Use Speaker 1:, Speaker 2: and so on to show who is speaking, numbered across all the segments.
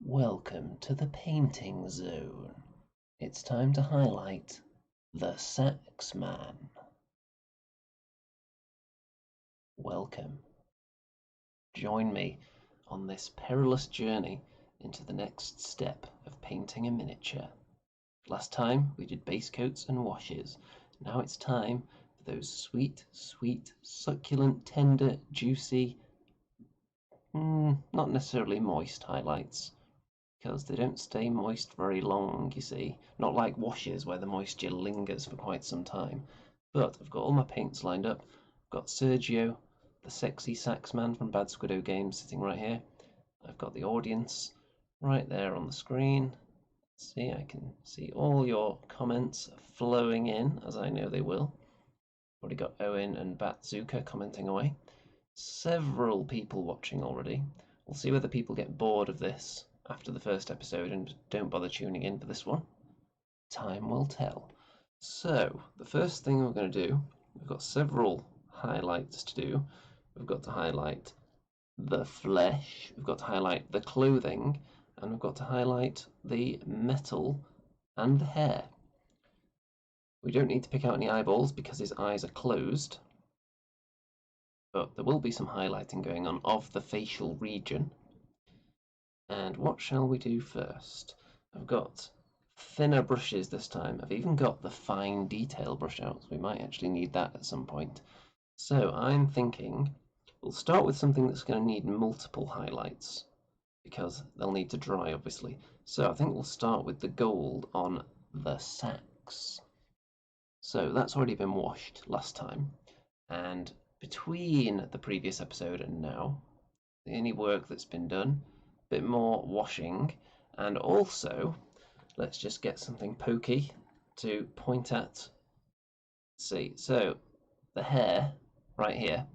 Speaker 1: Welcome to the painting zone. It's time to highlight the Sax Man. Welcome. Join me on this perilous journey into the next step of painting a miniature. Last time we did base coats and washes. Now it's time for those sweet, succulent, tender, juicy, not necessarily moist highlights, because they don't stay moist very long, you see. Not like washes where the moisture lingers for quite some time. But I've got all my paints lined up. I've got Sergio the Sexy Sax Man from Bad Squiddo Games sitting right here. I've got the audience right there on the screen. See, I can see all your comments flowing in, as I know they will. Already got Owen and Batzuka commenting away. Several people watching already. We'll see whether people get bored of this after the first episode and don't bother tuning in for this one. Time will tell. So, the first thing we're going to do, we've got several highlights to do. We've got to highlight the flesh, we've got to highlight the clothing, and we've got to highlight the metal and the hair. We don't need to pick out any eyeballs because his eyes are closed, but there will be some highlighting going on of the facial region. And what shall we do first? I've got thinner brushes this time. I've even got the fine detail brush out. We might actually need that at some point. So I'm thinking we'll start with something that's going to need multiple highlights because they'll need to dry, obviously. So I think we'll start with the gold on the sax. So that's already been washed last time. And between the previous episode and now, the only work that's been done, bit more washing, and also let's just get something pokey to point at. See, so the hair right here,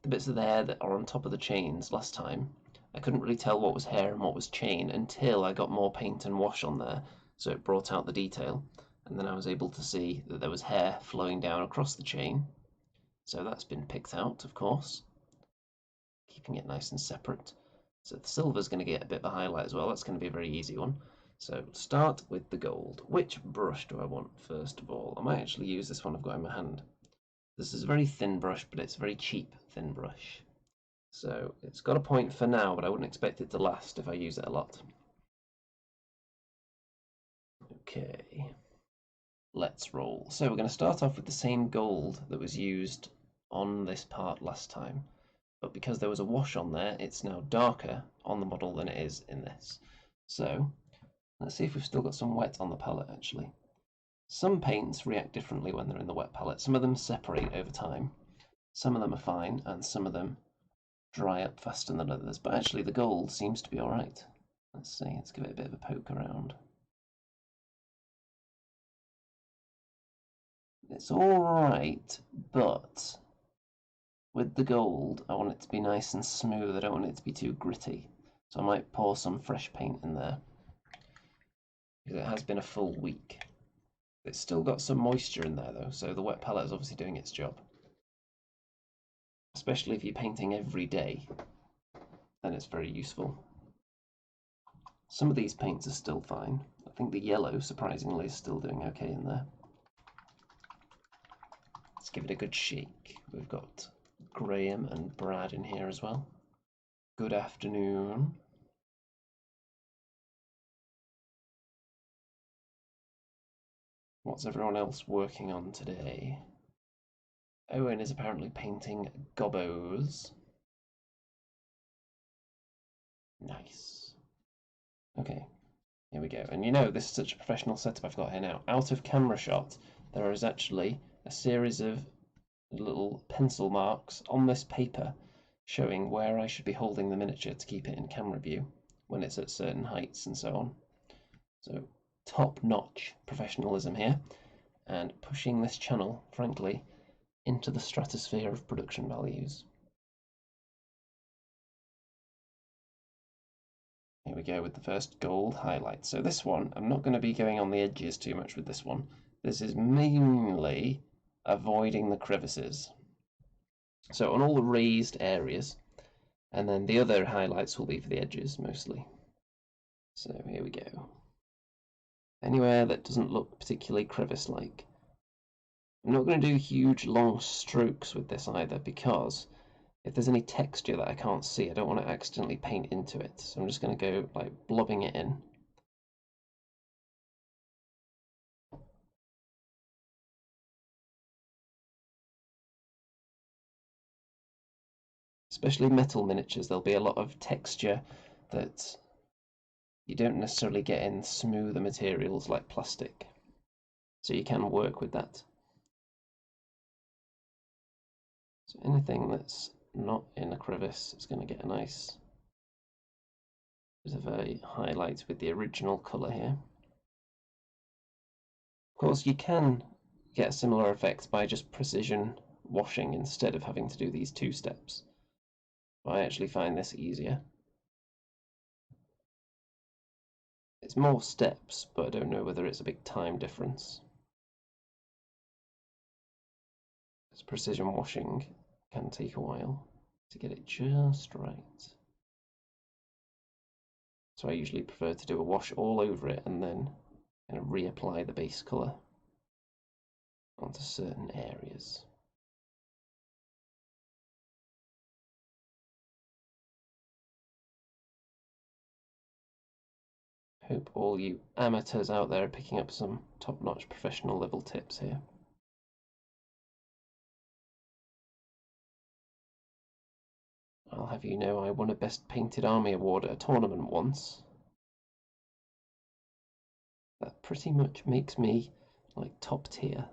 Speaker 1: the bits of the hair that are on top of the chains last time, I couldn't really tell what was hair and what was chain until I got more paint and wash on there, so it brought out the detail, and then I was able to see that there was hair flowing down across the chain. So that's been picked out, of course, keeping it nice and separate. So the silver's going to get a bit of a highlight as well. That's going to be a very easy one. So start with the gold. Which brush do I want first of all? I might actually use this one I've got in my hand. This is a very thin brush, but it's a very cheap thin brush. So it's got a point for now, but I wouldn't expect it to last if I use it a lot. Okay, let's roll. So we're going to start off with the same gold that was used on this part last time. But because there was a wash on there, it's now darker on the model than it is in this. So let's see if we've still got some wet on the palette, actually. Some paints react differently when they're in the wet palette. Some of them separate over time. Some of them are fine, and some of them dry up faster than others. But actually the gold seems to be alright. Let's see, let's give it a bit of a poke around. It's alright, but with the gold, I want it to be nice and smooth. I don't want it to be too gritty. So I might pour some fresh paint in there. Because it has been a full week. It's still got some moisture in there though, so the wet palette is obviously doing its job. Especially if you're painting every day, then it's very useful. Some of these paints are still fine. I think the yellow, surprisingly, is still doing okay in there. Let's give it a good shake. We've got Graham and Brad in here as well. Good afternoon. What's everyone else working on today? Owen is apparently painting gobbos. Nice. Okay, here we go. And you know, this is such a professional setup I've got here now. Out of camera shot, there is actually a series of little pencil marks on this paper showing where I should be holding the miniature to keep it in camera view when it's at certain heights and so on. So top-notch professionalism here, and pushing this channel, frankly, into the stratosphere of production values. Here we go with the first gold highlight. So this one, I'm not going to be going on the edges too much with this one. This is mainly avoiding the crevices. So on all the raised areas, and then the other highlights will be for the edges mostly. So here we go. Anywhere that doesn't look particularly crevice-like. I'm not going to do huge long strokes with this either, because if there's any texture that I can't see, I don't want to accidentally paint into it. So I'm just going to go like blobbing it in. Especially metal miniatures, there'll be a lot of texture that you don't necessarily get in smoother materials like plastic. So you can work with that. So anything that's not in a crevice is going to get a nice bit of a highlight with the original colour here. Of course, you can get a similar effect by just precision washing instead of having to do these two steps. I actually find this easier. It's more steps, but I don't know whether it's a big time difference. Because precision washing can take a while to get it just right. So I usually prefer to do a wash all over it and then kind of reapply the base colour onto certain areas. Hope all you amateurs out there are picking up some top-notch professional level tips here. I'll have you know I won a Best Painted Army award at a tournament once. That pretty much makes me like top tier.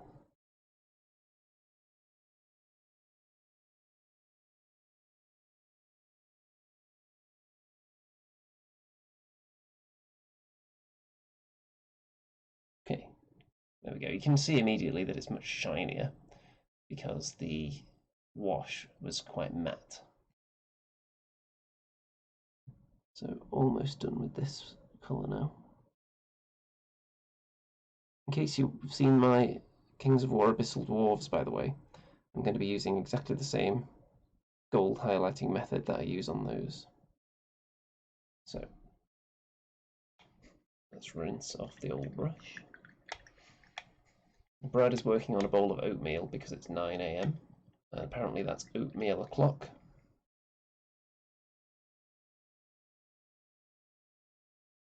Speaker 1: Okay, there we go. You can see immediately that it's much shinier because the wash was quite matte. So almost done with this colour now. In case you've seen my Kings of War Abyssal Dwarves, by the way, I'm going to be using exactly the same gold highlighting method that I use on those. So let's rinse off the old brush. Brad is working on a bowl of oatmeal because it's 9 AM. And apparently that's oatmeal o'clock.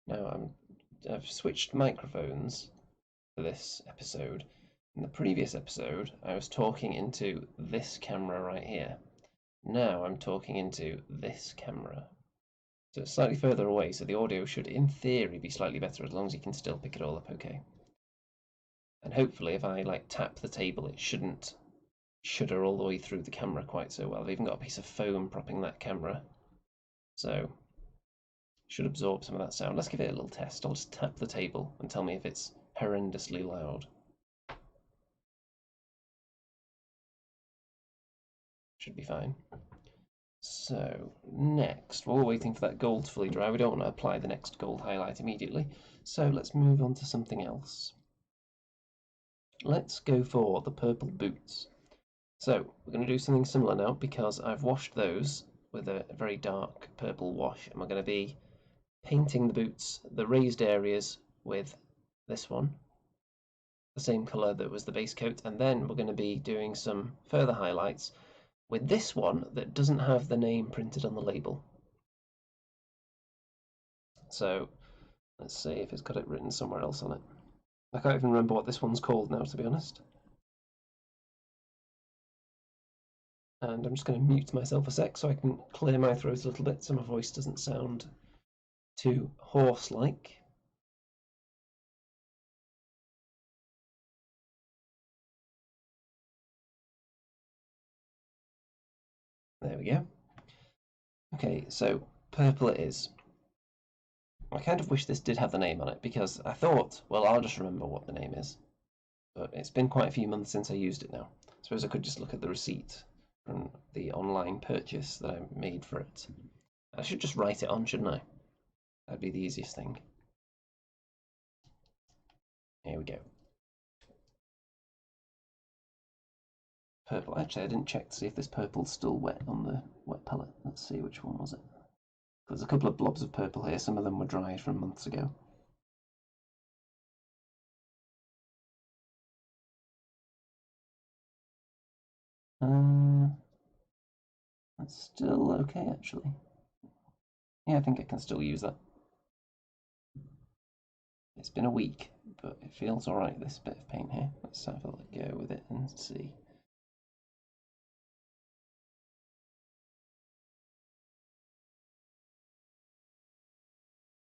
Speaker 1: Now I've switched microphones for this episode. In the previous episode, I was talking into this camera right here. Now I'm talking into this camera. So it's slightly further away, so the audio should, in theory, be slightly better as long as you can still pick it all up okay. And hopefully if I like tap the table, it shouldn't shudder all the way through the camera quite so well. I've even got a piece of foam propping that camera, so should absorb some of that sound. Let's give it a little test. I'll just tap the table and tell me if it's horrendously loud. Should be fine. So next, while we're waiting for that gold to fully dry, we don't want to apply the next gold highlight immediately, so let's move on to something else. Let's go for the purple boots. So we're going to do something similar now because I've washed those with a very dark purple wash, and we're going to be painting the boots, the raised areas, with this one, the same colour that was the base coat, and then we're going to be doing some further highlights with this one that doesn't have the name printed on the label. So let's see if it's got it written somewhere else on it. I can't even remember what this one's called now, to be honest. And I'm just going to mute myself a sec so I can clear my throat a little bit so my voice doesn't sound too hoarse-like. There we go. Okay, so purple it is. I kind of wish this did have the name on it because I thought, well, I'll just remember what the name is. But it's been quite a few months since I used it now. I suppose I could just look at the receipt from the online purchase that I made for it. I should just write it on, shouldn't I? That'd be the easiest thing. Here we go. Purple. Actually, I didn't check to see if this purple's still wet on the wet palette. Let's see, which one was it? There's a couple of blobs of purple here. Some of them were dried from months ago. That's still okay, actually. Yeah, I think I can still use that. It's been a week, but it feels alright, this bit of paint here. Let's have a go with it and see.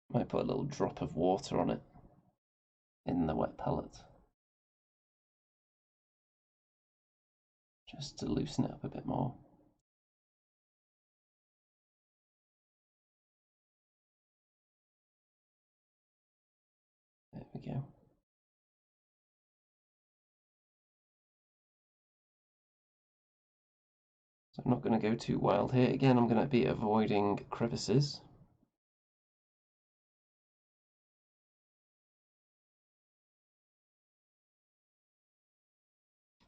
Speaker 1: Might put a little drop of water on it in the wet palette, just to loosen it up a bit more. There we go. So I'm not going to go too wild here. Again, I'm going to be avoiding crevices.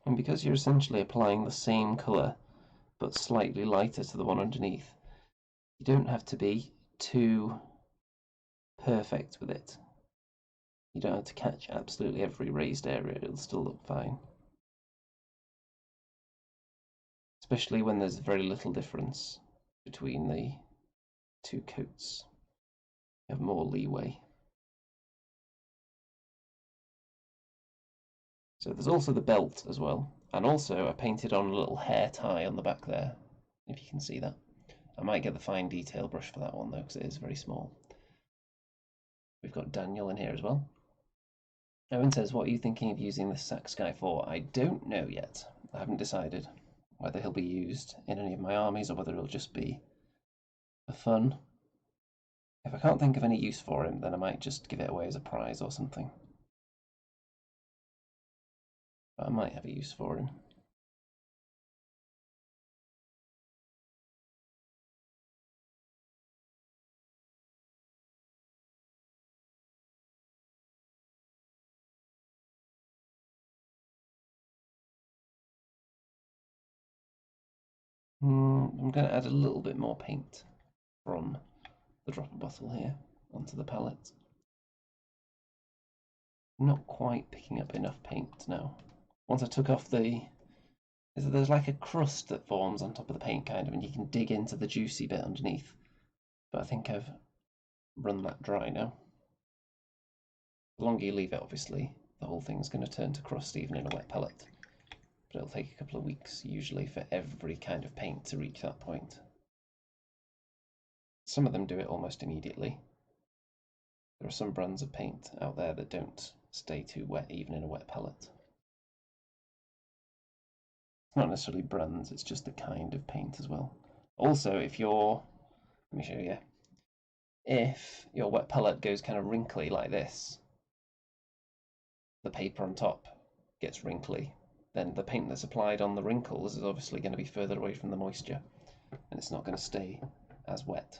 Speaker 1: And because you're essentially applying the same colour, but slightly lighter to the one underneath, you don't have to be too perfect with it. You don't have to catch absolutely every raised area, it'll still look fine. Especially when there's very little difference between the two coats. You have more leeway. So there's also the belt as well, and also I painted on a little hair tie on the back there, if you can see that. I might get the fine detail brush for that one though, because it is very small. We've got Daniel in here as well. Owen says, what are you thinking of using this sax guy for? I don't know yet. I haven't decided whether he'll be used in any of my armies or whether it'll just be for fun. If I can't think of any use for him, then I might just give it away as a prize or something. But I might have a use for him. I'm going to add a little bit more paint from the dropper bottle here onto the palette. Not quite picking up enough paint now. Once I took off there's like a crust that forms on top of the paint kind of, and you can dig into the juicy bit underneath. But I think I've run that dry now. The longer you leave it, obviously, the whole thing's going to turn to crust even in a wet palette. But it'll take a couple of weeks usually for every kind of paint to reach that point. Some of them do it almost immediately. There are some brands of paint out there that don't stay too wet even in a wet palette. It's not necessarily brands, it's just the kind of paint as well. Also, let me show you, if your wet palette goes kind of wrinkly like this, the paper on top gets wrinkly, then the paint that's applied on the wrinkles is obviously going to be further away from the moisture, and it's not going to stay as wet.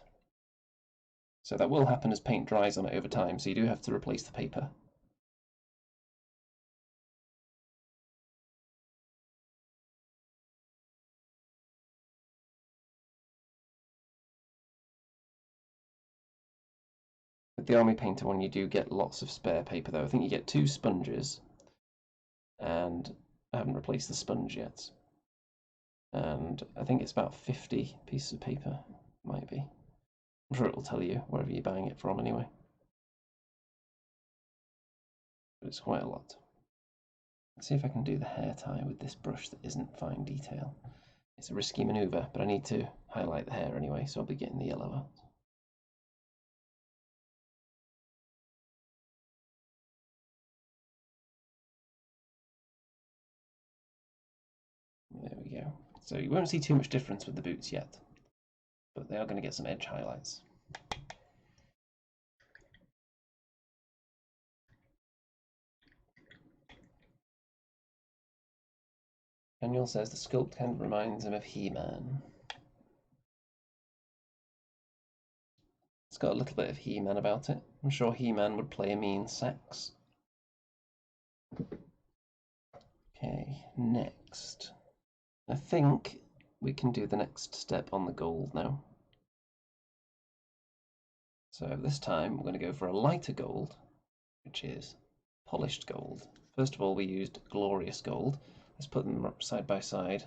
Speaker 1: So that will happen as paint dries on it over time, so you do have to replace the paper. With the Army Painter one, you do get lots of spare paper though. I think you get 2 sponges, and I haven't replaced the sponge yet. And I think it's about 50 pieces of paper, might be. I'm sure it will tell you wherever you're buying it from anyway. But it's quite a lot. Let's see if I can do the hair tie with this brush that isn't fine detail. It's a risky manoeuvre, but I need to highlight the hair anyway, so I'll be getting the yellow out. There we go. So you won't see too much difference with the boots yet, but they are going to get some edge highlights. Daniel says the sculpt kind of reminds him of He-Man. It's got a little bit of He-Man about it. I'm sure He-Man would play a mean sax. Okay, next. I think we can do the next step on the gold now. So this time we're going to go for a lighter gold, which is polished gold. First of all, we used glorious gold. Let's put them up side by side.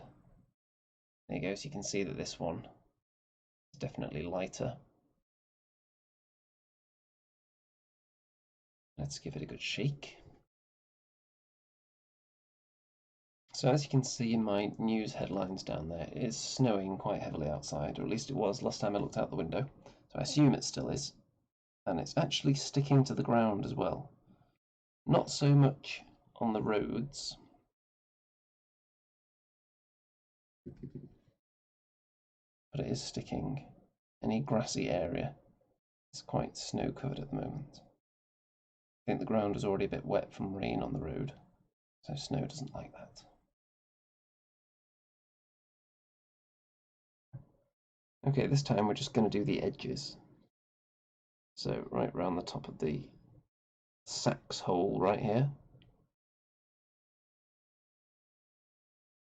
Speaker 1: There you go, so you can see that this one is definitely lighter. Let's give it a good shake. So as you can see in my news headlines down there, it is snowing quite heavily outside, or at least it was last time I looked out the window. So I assume it still is. And it's actually sticking to the ground as well. Not so much on the roads. But it is sticking. Any grassy area is quite snow covered at the moment. I think the ground is already a bit wet from rain on the road, so snow doesn't like that. Okay, this time we're just going to do the edges. So right around the top of the sax hole right here.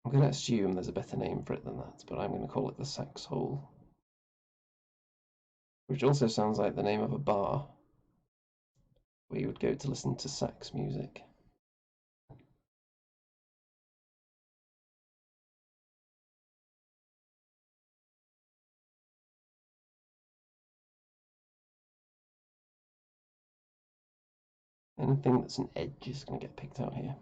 Speaker 1: I'm going to assume there's a better name for it than that, but I'm going to call it the sax hole. Which also sounds like the name of a bar where you would go to listen to sax music. Anything that's an edge is going to get picked out here.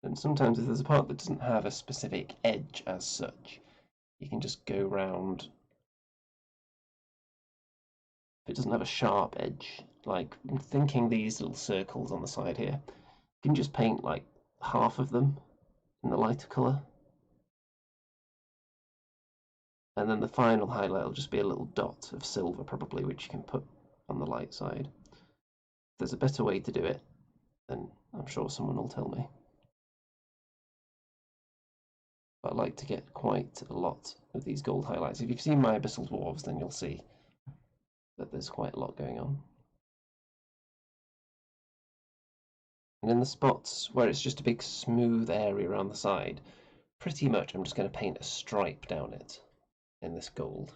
Speaker 1: And sometimes if there's a part that doesn't have a specific edge as such, you can just go round. If it doesn't have a sharp edge, like I'm thinking these little circles on the side here, you can just paint like half of them in the lighter colour. And then the final highlight will just be a little dot of silver probably, which you can put on the light side. If there's a better way to do it, then I'm sure someone will tell me. But I like to get quite a lot of these gold highlights. If you've seen my Abyssal Dwarves, then you'll see that there's quite a lot going on. And in the spots where it's just a big smooth area around the side, pretty much I'm just going to paint a stripe down it in this gold,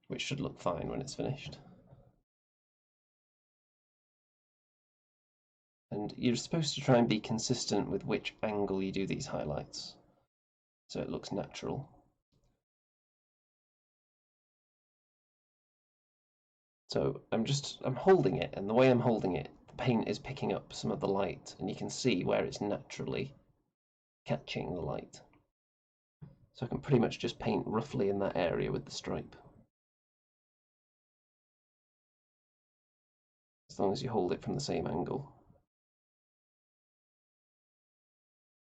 Speaker 1: which should look fine when it's finished. And you're supposed to try and be consistent with which angle you do these highlights, so it looks natural. So I'm holding it, and the way I'm holding it, the paint is picking up some of the light, and you can see where it's naturally catching the light. So I can pretty much just paint roughly in that area with the stripe. As long as you hold it from the same angle.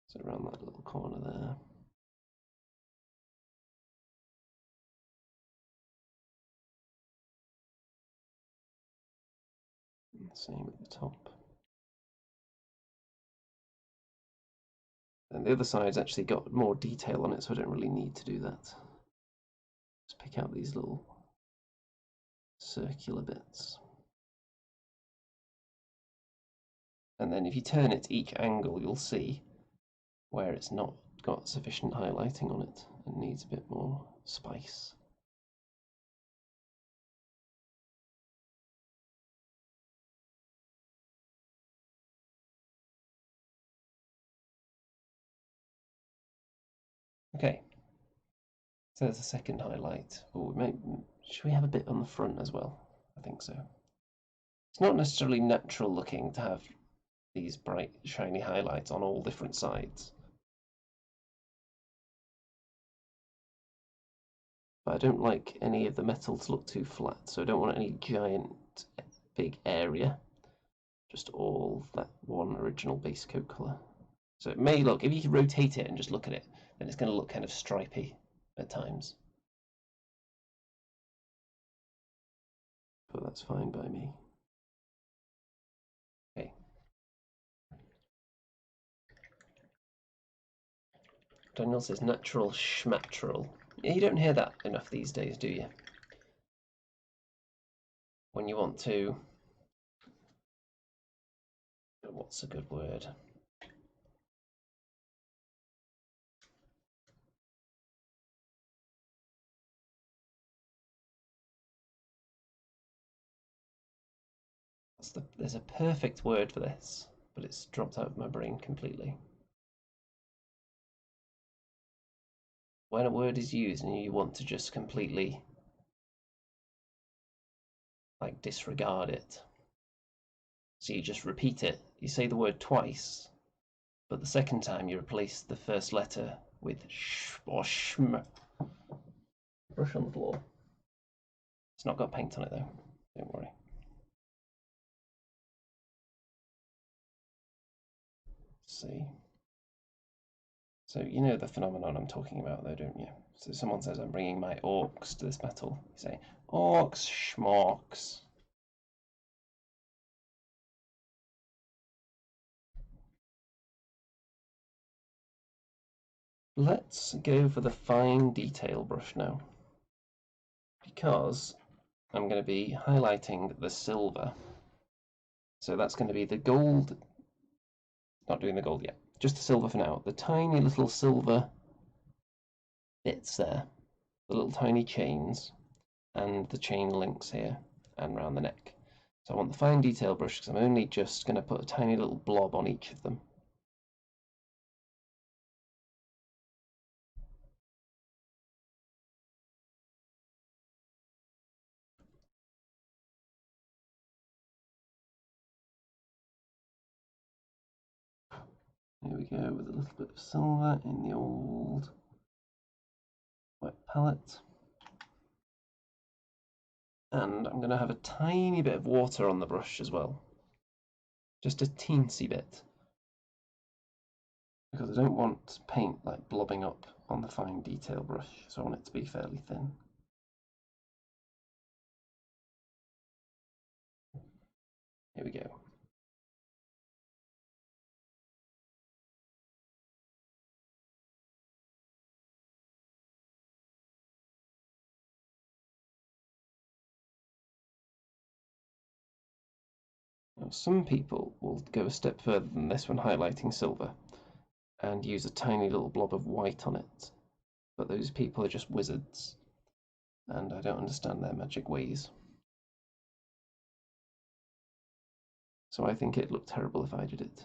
Speaker 1: So around that little corner there. And same at the top. And the other side's actually got more detail on it, so I don't really need to do that. Just pick out these little circular bits. And then if you turn it to each angle, you'll see where it's not got sufficient highlighting on it and needs a bit more spice. Okay, so there's a second highlight. Oh, should we have a bit on the front as well? I think so. It's not necessarily natural looking to have these bright, shiny highlights on all different sides. But I don't like any of the metal to look too flat, so I don't want any giant, big area. Just all that one original base coat colour. So it may look, if you rotate it and just look at it, then it's going to look kind of stripy at times. But that's fine by me. Okay. Daniel says natural schmatral. Yeah, you don't hear that enough these days, do you? When you want to What's a good word? There's a perfect word for this, but it's dropped out of my brain completely. When a word is used and you want to just completely like disregard it, so you just repeat it. You say the word twice, but the second time you replace the first letter with sh or shm. Brush on the floor. It's not got paint on it though, don't worry. Let's see. So you know the phenomenon I'm talking about though, don't you? So someone says, I'm bringing my orcs to this battle. You say, orcs, schmorks. Let's go for the fine detail brush now, because I'm going to be highlighting the silver. So that's going to be the gold, not doing the gold yet, just the silver for now. The tiny little silver bits there, the little tiny chains, and the chain links here and around the neck. So I want the fine detail brush because I'm only just going to put a tiny little blob on each of them. Here we go with a little bit of silver in the old wet palette. And I'm going to have a tiny bit of water on the brush as well. Just a teensy bit. Because I don't want paint like blobbing up on the fine detail brush, so I want it to be fairly thin. Here we go. Now, some people will go a step further than this when highlighting silver and use a tiny little blob of white on it. But those people are just wizards, and I don't understand their magic ways. So I think it'd look terrible if I did it.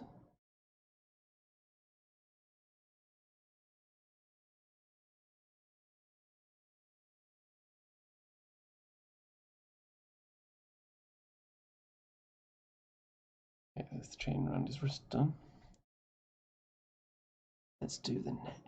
Speaker 1: Okay, there's the chain around his wrist done. Let's do the neck.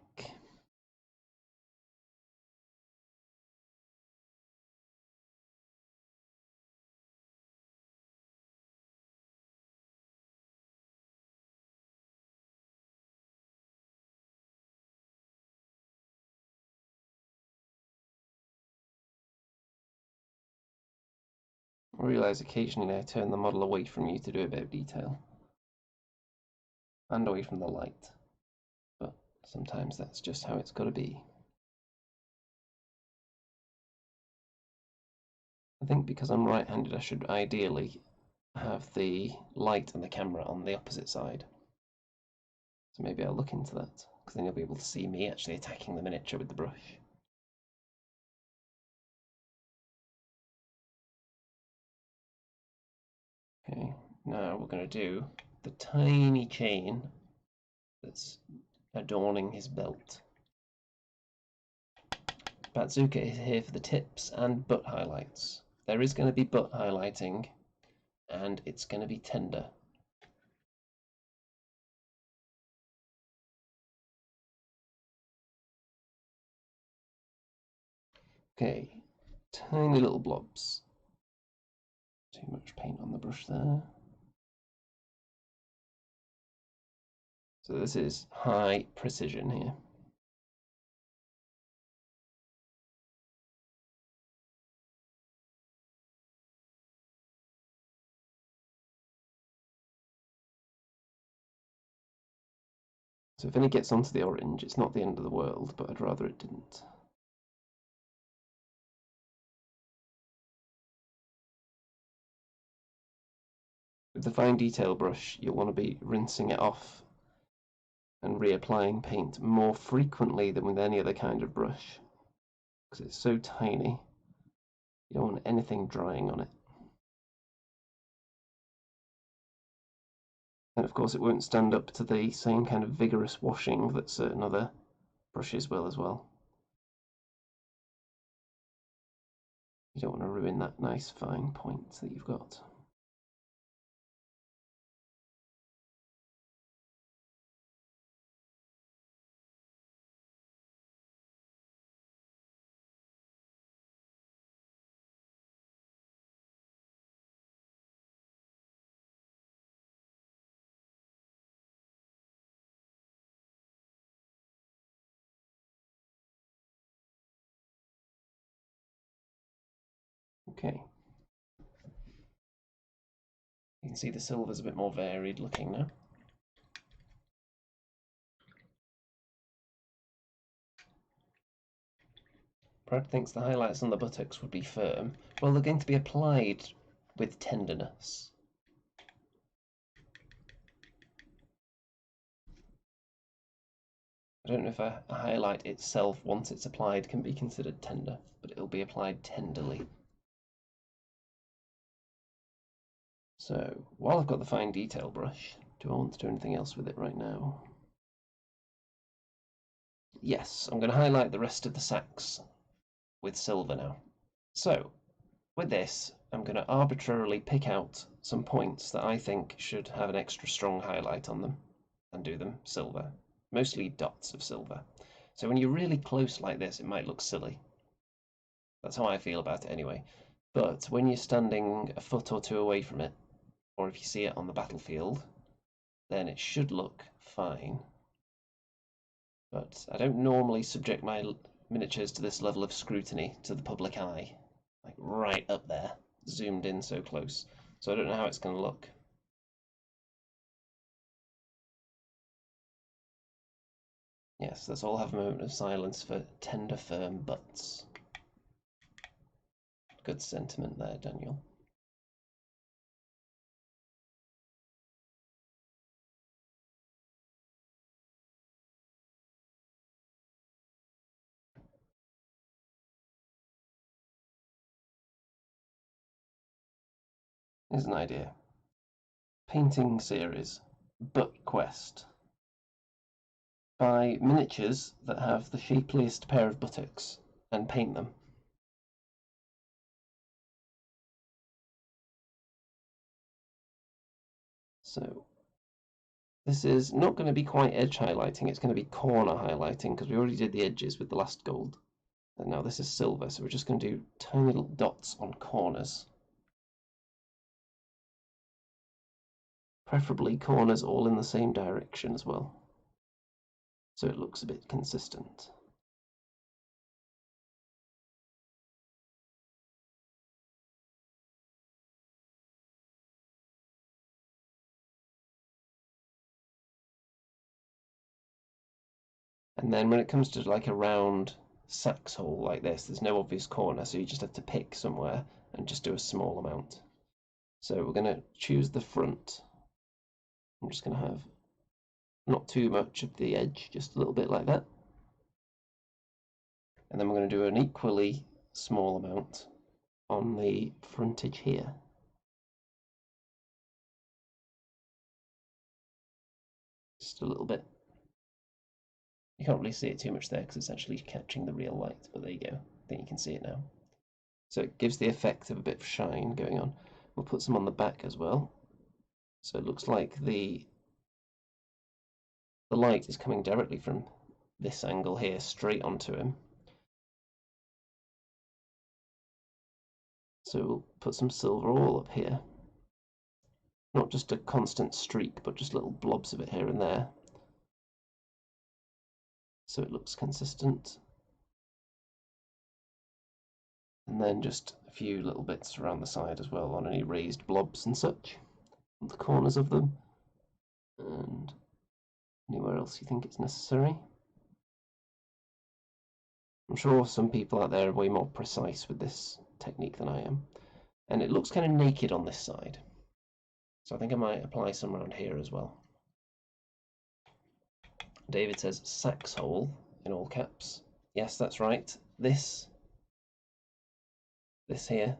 Speaker 1: I realise occasionally I turn the model away from you to do a bit of detail. And away from the light. But sometimes that's just how it's got to be. I think because I'm right-handed, I should ideally have the light and the camera on the opposite side. So maybe I'll look into that, because then you'll be able to see me actually attacking the miniature with the brush. Okay, now we're going to do the tiny chain that's adorning his belt. Bazooka is here for the tips and butt highlights. There is going to be butt highlighting, and it's going to be tender. Okay, tiny little blobs. Too much paint on the brush there. So this is high precision here. So if any gets onto the orange, it's not the end of the world, but I'd rather it didn't. With the fine detail brush, you'll want to be rinsing it off and reapplying paint more frequently than with any other kind of brush, because it's so tiny. You don't want anything drying on it. And of course it won't stand up to the same kind of vigorous washing that certain other brushes will as well. You don't want to ruin that nice fine point that you've got. Okay. You can see the silver's a bit more varied looking now. Brad thinks the highlights on the buttocks would be firm. Well, they're going to be applied with tenderness. I don't know if a highlight itself, once it's applied, can be considered tender, but it'll be applied tenderly. So, while I've got the fine detail brush, do I want to do anything else with it right now? Yes, I'm going to highlight the rest of the sax with silver now. So, with this, I'm going to arbitrarily pick out some points that I think should have an extra strong highlight on them and do them silver, mostly dots of silver. So when you're really close like this, it might look silly. That's how I feel about it anyway. But when you're standing a foot or two away from it, or if you see it on the battlefield, then it should look fine. But I don't normally subject my miniatures to this level of scrutiny to the public eye, like right up there, zoomed in so close. So I don't know how it's going to look. Yes, let's all have a moment of silence for tender, firm butts. Good sentiment there, Daniel. Here's an idea. Painting series, Butt Quest. Buy miniatures that have the shapeliest pair of buttocks and paint them. So this is not going to be quite edge highlighting, it's going to be corner highlighting because we already did the edges with the last gold. And now this is silver, so we're just going to do tiny little dots on corners. Preferably corners all in the same direction as well, so it looks a bit consistent. And then when it comes to like a round sax hole like this, there's no obvious corner, so you just have to pick somewhere and just do a small amount. So we're going to choose the front. I'm just going to have not too much of the edge, just a little bit like that. And then we're going to do an equally small amount on the frontage here. Just a little bit. You can't really see it too much there because it's actually catching the real light, but there you go. I think you can see it now. So it gives the effect of a bit of shine going on. We'll put some on the back as well. So it looks like the light is coming directly from this angle here straight onto him. So we'll put some silver all up here. Not just a constant streak, but just little blobs of it here and there. So it looks consistent. And then just a few little bits around the side as well on any raised blobs and such, on the corners of them, and anywhere else you think it's necessary. I'm sure some people out there are way more precise with this technique than I am. And it looks kind of naked on this side. So I think I might apply some around here as well. David says sax hole in all caps. Yes, that's right. This here,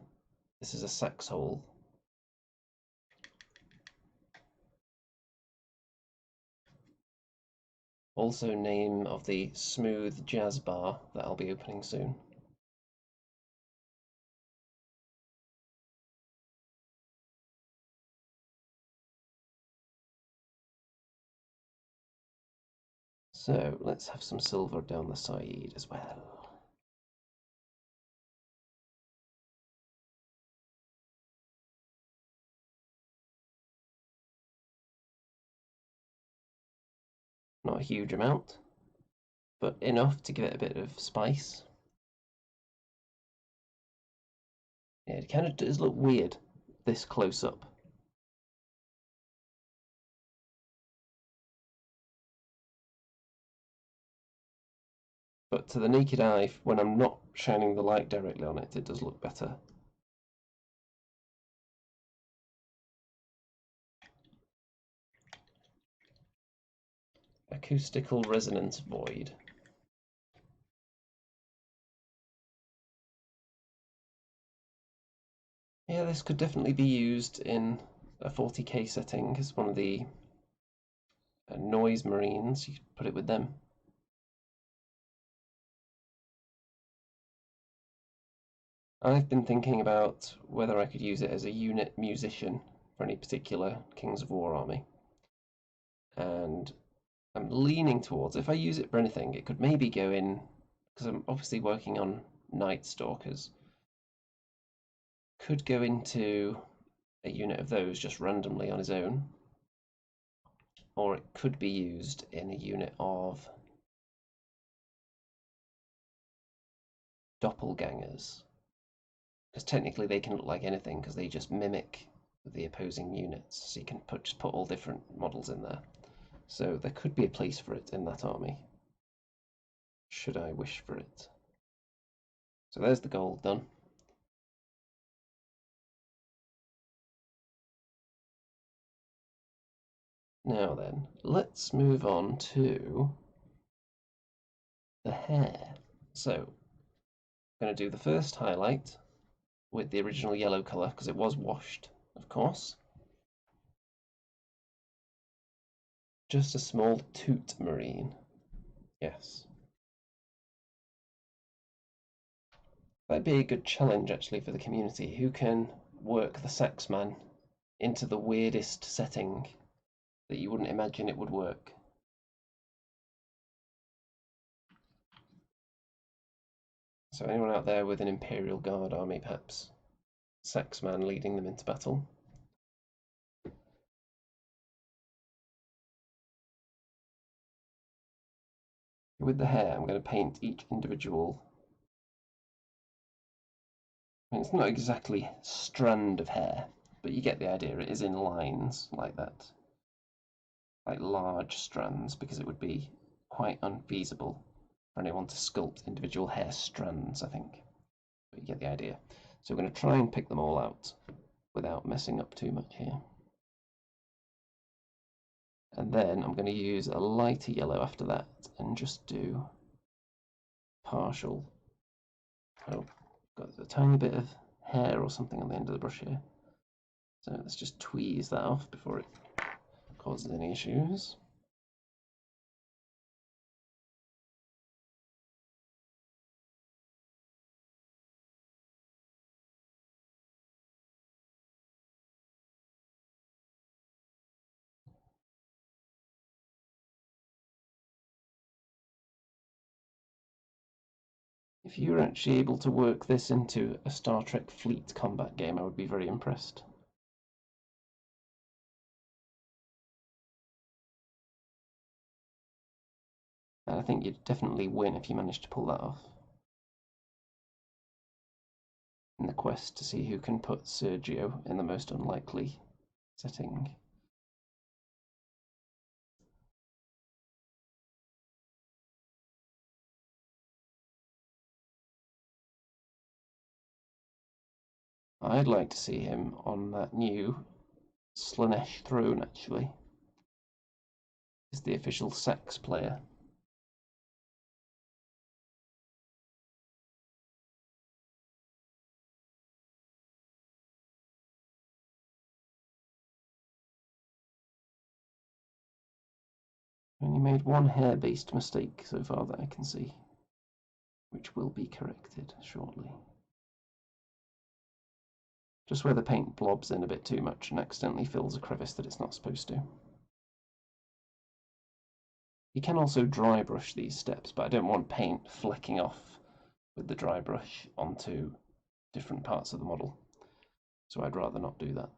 Speaker 1: this is a sax hole. Also name of the smooth jazz bar that I'll be opening soon. So let's have some silver down the side as well. Not a huge amount, but enough to give it a bit of spice. Yeah, it kind of does look weird this close up. But to the naked eye, when I'm not shining the light directly on it, it does look better. Acoustical resonance void. Yeah, this could definitely be used in a 40k setting as one of the noise marines. You could put it with them. I've been thinking about whether I could use it as a unit musician for any particular Kings of War army. And I'm leaning towards, if I use it for anything, it could maybe go in, because I'm obviously working on Night Stalkers, could go into a unit of those just randomly on his own, or it could be used in a unit of doppelgangers, because technically they can look like anything because they just mimic the opposing units, so you can just put all different models in there. So there could be a place for it in that army, should I wish for it. So there's the gold done. Now then, let's move on to the hair. So I'm going to do the first highlight with the original yellow colour, because it was washed, of course. Just a small toot marine. Yes. That'd be a good challenge, actually, for the community. Who can work the Sax Man into the weirdest setting that you wouldn't imagine it would work? So anyone out there with an Imperial Guard army, perhaps? Sax Man leading them into battle? With the hair, I'm going to paint each individual. I mean, it's not exactly strand of hair, but you get the idea. It is in lines like that, like large strands, because it would be quite unfeasible for anyone to sculpt individual hair strands, I think. But you get the idea. So we're going to try and pick them all out without messing up too much here. And then I'm going to use a lighter yellow after that and just do partial. Oh, got a tiny bit of hair or something on the end of the brush here. So let's just tweeze that off before it causes any issues. If you were actually able to work this into a Star Trek fleet combat game, I would be very impressed. And I think you'd definitely win if you managed to pull that off. In the quest to see who can put Sergio in the most unlikely setting. I'd like to see him on that new Slanesh throne, actually, is the official sax player. Only made one hair-based mistake so far that I can see, which will be corrected shortly. Just where the paint blobs in a bit too much and accidentally fills a crevice that it's not supposed to. You can also dry brush these steps, but I don't want paint flecking off with the dry brush onto different parts of the model, so I'd rather not do that.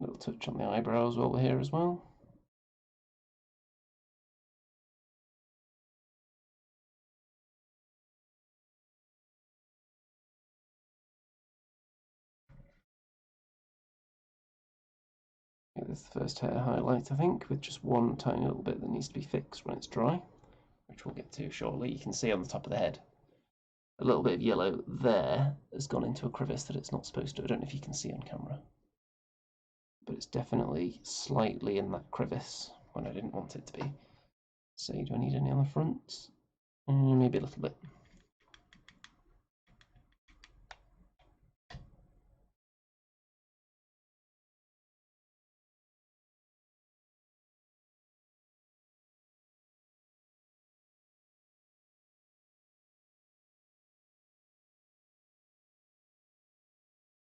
Speaker 1: A little touch on the eyebrows while we're here as well. Okay, this is the first hair highlight, I think, with just one tiny little bit that needs to be fixed when it's dry, which we'll get to shortly. You can see on the top of the head a little bit of yellow there has gone into a crevice that it's not supposed to. I don't know if you can see on camera, but it's definitely slightly in that crevice when I didn't want it to be. So do I need any on the front? Maybe a little bit.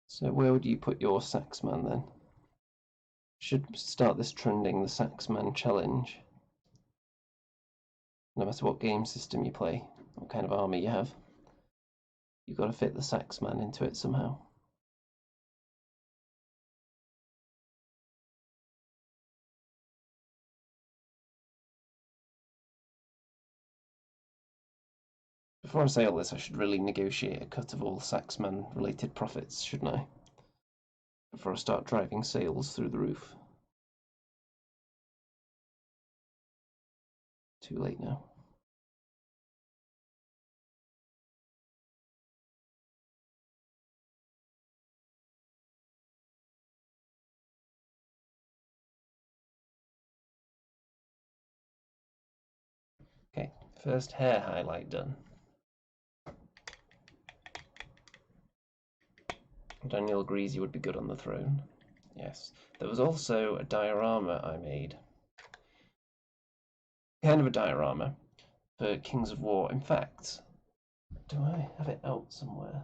Speaker 1: So where would you put your sax man then? Should start this trending the sax man challenge. No matter what game system you play, what kind of army you have, you've got to fit the sax man into it somehow. Before I say all this, I should really negotiate a cut of all sax man related profits, shouldn't I? Before I start driving sales through the roof. Too late now. Okay, first hair highlight done. Daniel agrees he would be good on the throne. Yes. There was also a diorama I made. Kind of a diorama for Kings of War. In fact, do I have it out somewhere?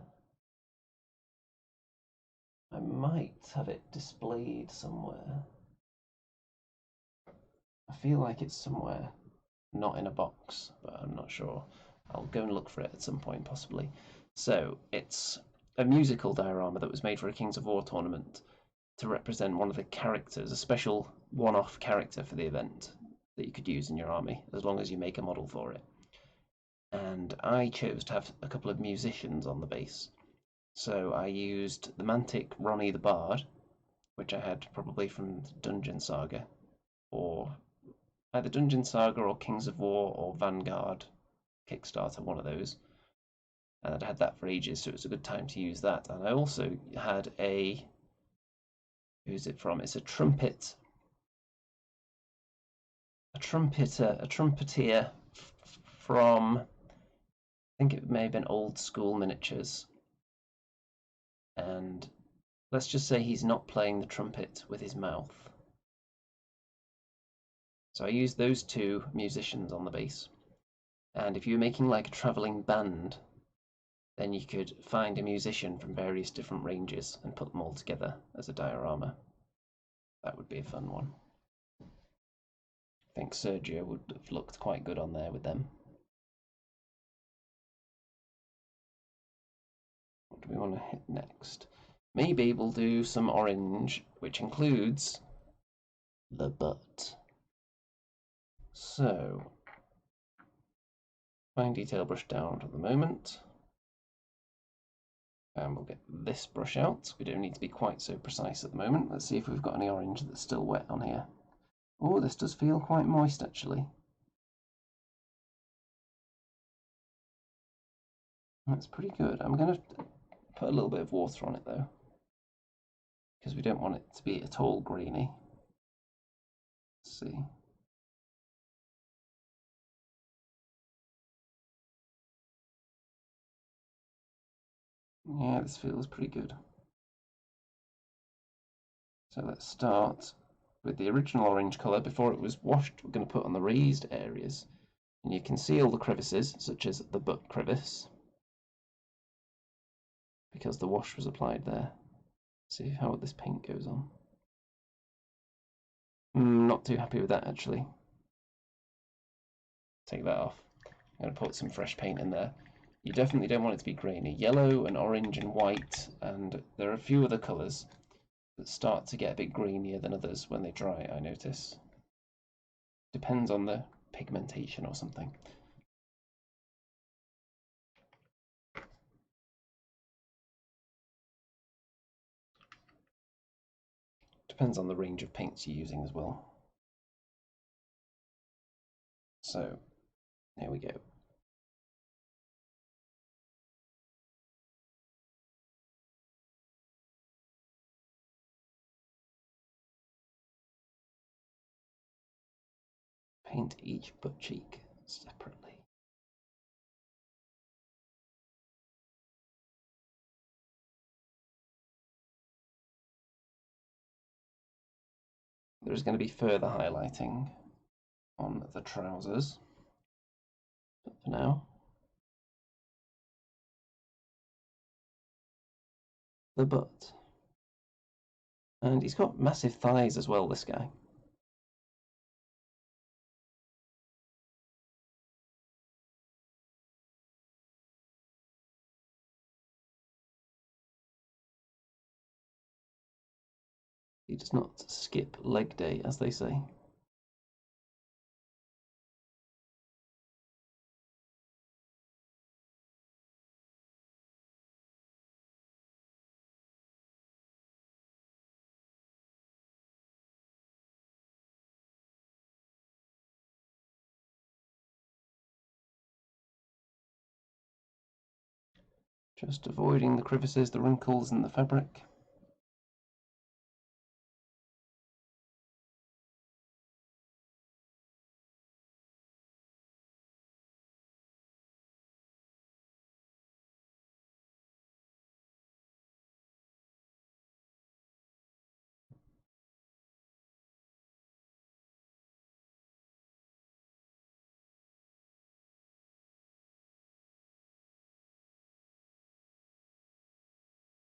Speaker 1: I might have it displayed somewhere. I feel like it's somewhere, not in a box, but I'm not sure. I'll go and look for it at some point, possibly. So, it's a musical diorama that was made for a Kings of War tournament to represent one of the characters, a special one-off character for the event that you could use in your army, as long as you make a model for it. And I chose to have a couple of musicians on the base. So I used the Mantic Ronnie the Bard, which I had probably from Dungeon Saga, or either Dungeon Saga or Kings of War or Vanguard Kickstarter, one of those. And I'd had that for ages, so it was a good time to use that. And I also had a, who's it from? It's a trumpeter, a trumpeter from, I think it may have been Old School Miniatures. And let's just say he's not playing the trumpet with his mouth. So I used those two musicians on the base. And if you're making like a travelling band, then you could find a musician from various different ranges and put them all together as a diorama. That would be a fun one. I think Sergio would have looked quite good on there with them. What do we want to hit next? Maybe we'll do some orange, which includes the butt. So, fine detail brush down at the moment. And we'll get this brush out. We don't need to be quite so precise at the moment. Let's see if we've got any orange that's still wet on here. Oh, this does feel quite moist actually. That's pretty good. I'm going to put a little bit of water on it though, because we don't want it to be at all greeny. Let's see. Yeah, this feels pretty good. So let's start with the original orange colour before it was washed. We're going to put on the raised areas, and you can see all the crevices, such as the butt crevice, because the wash was applied there. See how this paint goes on. Not too happy with that actually. Take that off. I'm going to put some fresh paint in there. You definitely don't want it to be grainy. Yellow and orange and white, and there are a few other colours that start to get a bit greenier than others when they dry, I notice. Depends on the pigmentation or something. Depends on the range of paints you're using as well. So, there we go. Paint each butt cheek separately. There's going to be further highlighting on the trousers, but for now, the butt. And he's got massive thighs as well, this guy. He does not skip leg day, as they say. Just avoiding the crevices, the wrinkles in the fabric.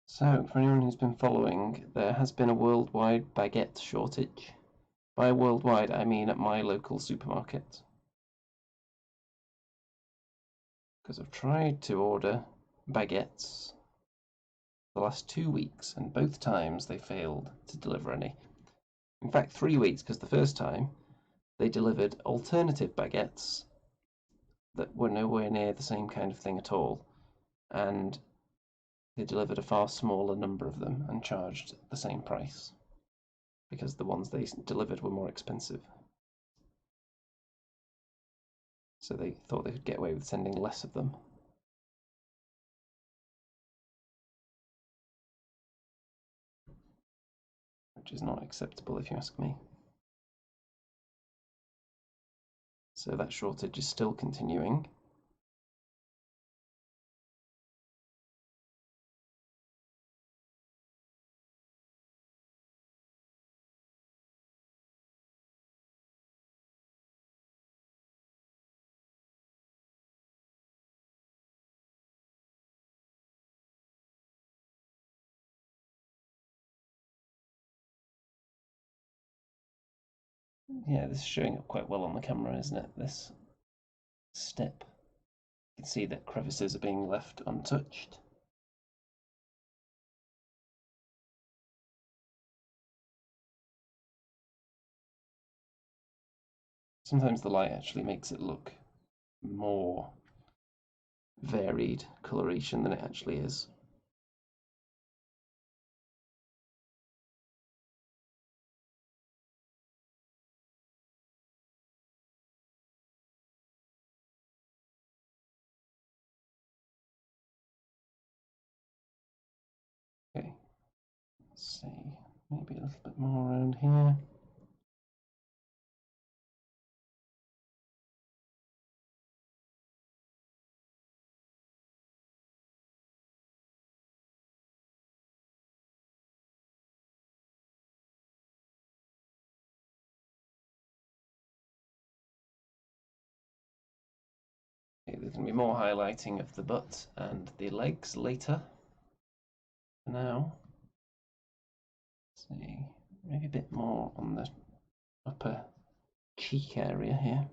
Speaker 1: So, for anyone who's been following, there has been a worldwide baguette shortage. By worldwide, I mean at my local supermarket. Because I've tried to order baguettes the last 2 weeks, and both times they failed to deliver any. In fact, 3 weeks, because the first time they delivered alternative baguettes that were nowhere near the same kind of thing at all, and they delivered a far smaller number of them and charged the same price because the ones they delivered were more expensive. So they thought they could get away with sending less of them. Which is not acceptable if you ask me. So that shortage is still continuing. Yeah, this is showing up quite well on the camera, isn't it? This step. You can see that crevices are being left untouched. Sometimes the light actually makes it look more varied coloration than it actually is. Okay, let's see, maybe a little bit more around here. Okay, there's going to be more highlighting of the butt and the legs later. For now, let's see, maybe a bit more on the upper cheek area here.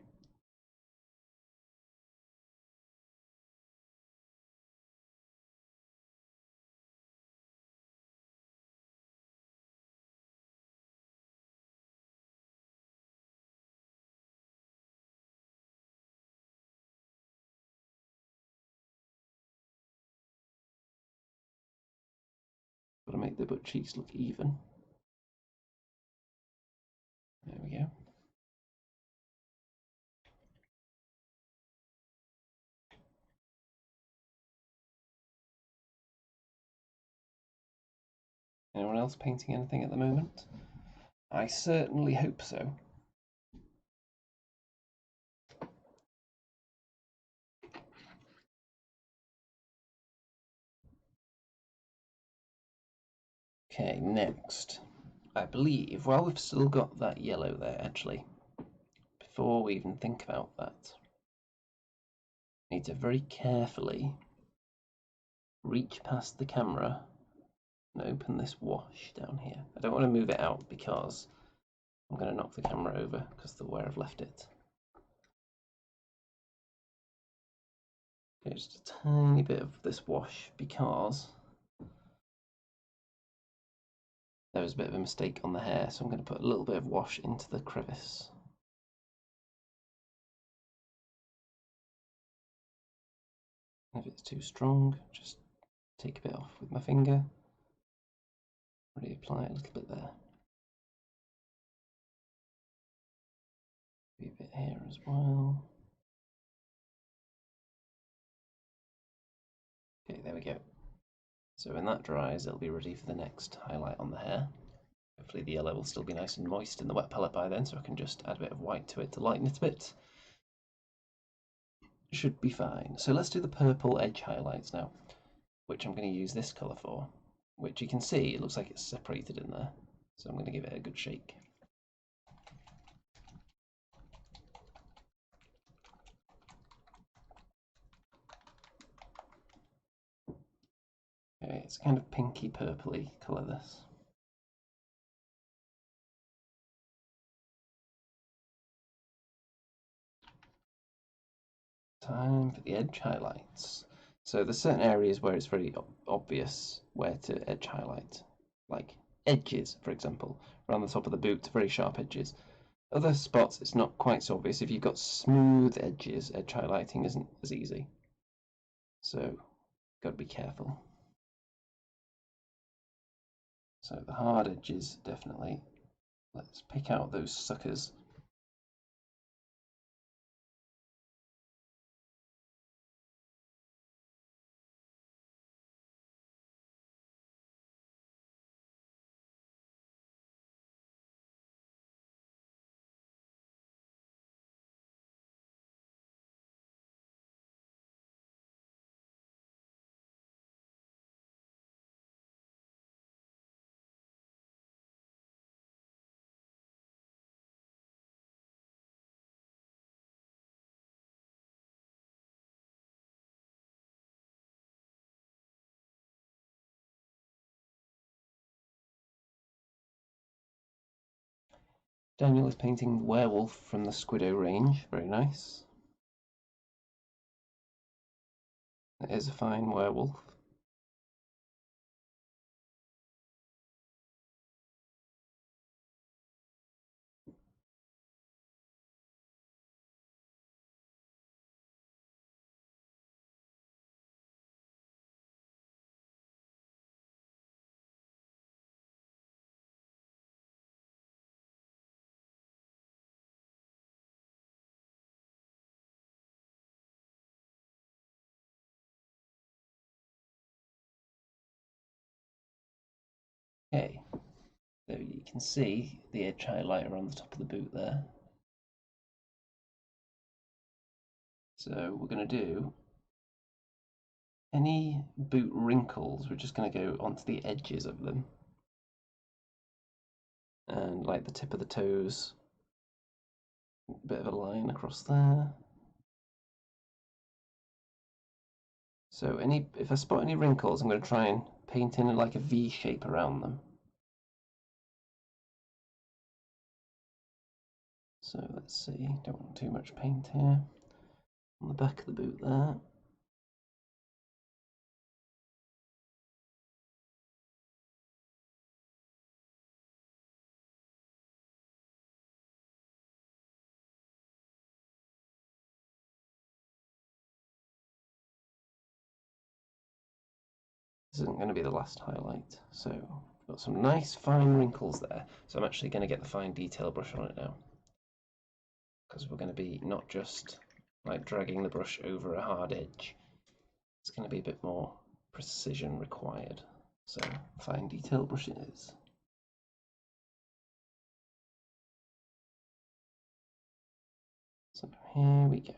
Speaker 1: Got to make the butt cheeks look even. There we go. Anyone else painting anything at the moment? I certainly hope so. Okay, next. I believe, well, we've still got that yellow there, actually. Before we even think about that, I need to very carefully reach past the camera and open this wash down here. I don't want to move it out because I'm going to knock the camera over because of where I've left it. Okay, just a tiny bit of this wash because there was a bit of a mistake on the hair, so I'm going to put a little bit of wash into the crevice. If it's too strong, just take a bit off with my finger, reapply it a little bit there. Maybe a bit here as well. Okay, there we go. So when that dries, it'll be ready for the next highlight on the hair. Hopefully the yellow will still be nice and moist in the wet palette by then, so I can just add a bit of white to it to lighten it a bit. Should be fine. So let's do the purple edge highlights now, which I'm going to use this colour for, which you can see it looks like it's separated in there. So I'm going to give it a good shake. Okay, it's kind of pinky purpley colour, this. Time for the edge highlights. So there's certain areas where it's very obvious where to edge highlight, like edges, for example, around the top of the boot, very sharp edges. Other spots it's not quite so obvious. If you've got smooth edges, edge highlighting isn't as easy. So, got to be careful. So the hard edges, definitely. Let's pick out those suckers. Daniel is painting the werewolf from the Squiddo range. Very nice. It is a fine werewolf. Okay, so you can see the edge highlighter on the top of the boot there. So we're going to do any boot wrinkles, we're just going to go onto the edges of them. And like the tip of the toes, a bit of a line across there. So if I spot any wrinkles, I'm going to try and paint in like a V shape around them. So let's see, don't want too much paint here. On the back of the boot there. This isn't going to be the last highlight. So I've got some nice fine wrinkles there. So I'm actually going to get the fine detail brush on it now. Because we're going to be not just like dragging the brush over a hard edge. It's going to be a bit more precision required. So fine detail brush it is. So here we go.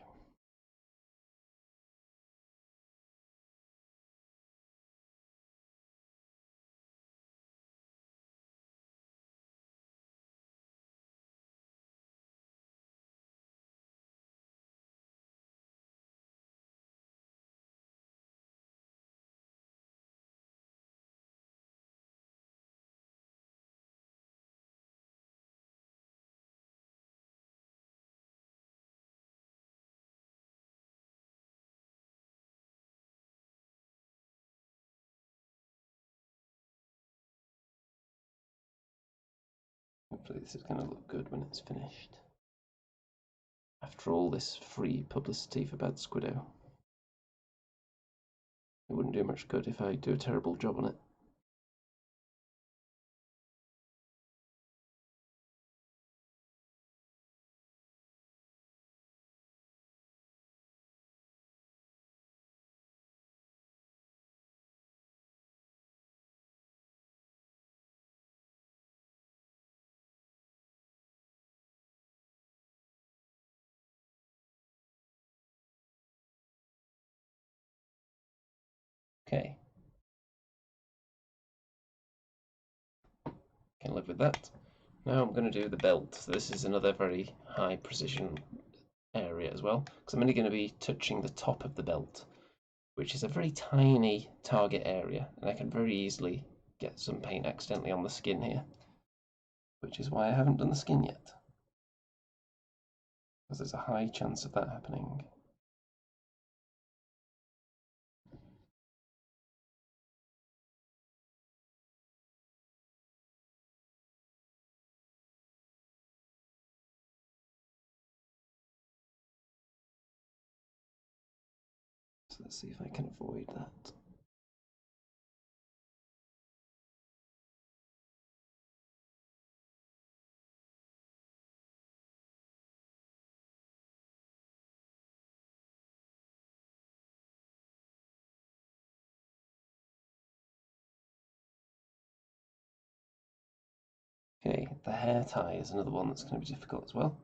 Speaker 1: Hopefully this is going to look good when it's finished. After all this free publicity for Bad Squiddo, it wouldn't do much good if I do a terrible job on it. Okay. Can live with that. Now I'm going to do the belt. So this is another very high precision area as well, because I'm only going to be touching the top of the belt, which is a very tiny target area, and I can very easily get some paint accidentally on the skin here, which is why I haven't done the skin yet, because there's a high chance of that happening. So let's see if I can avoid that. Okay, the hair tie is another one that's going to be difficult as well.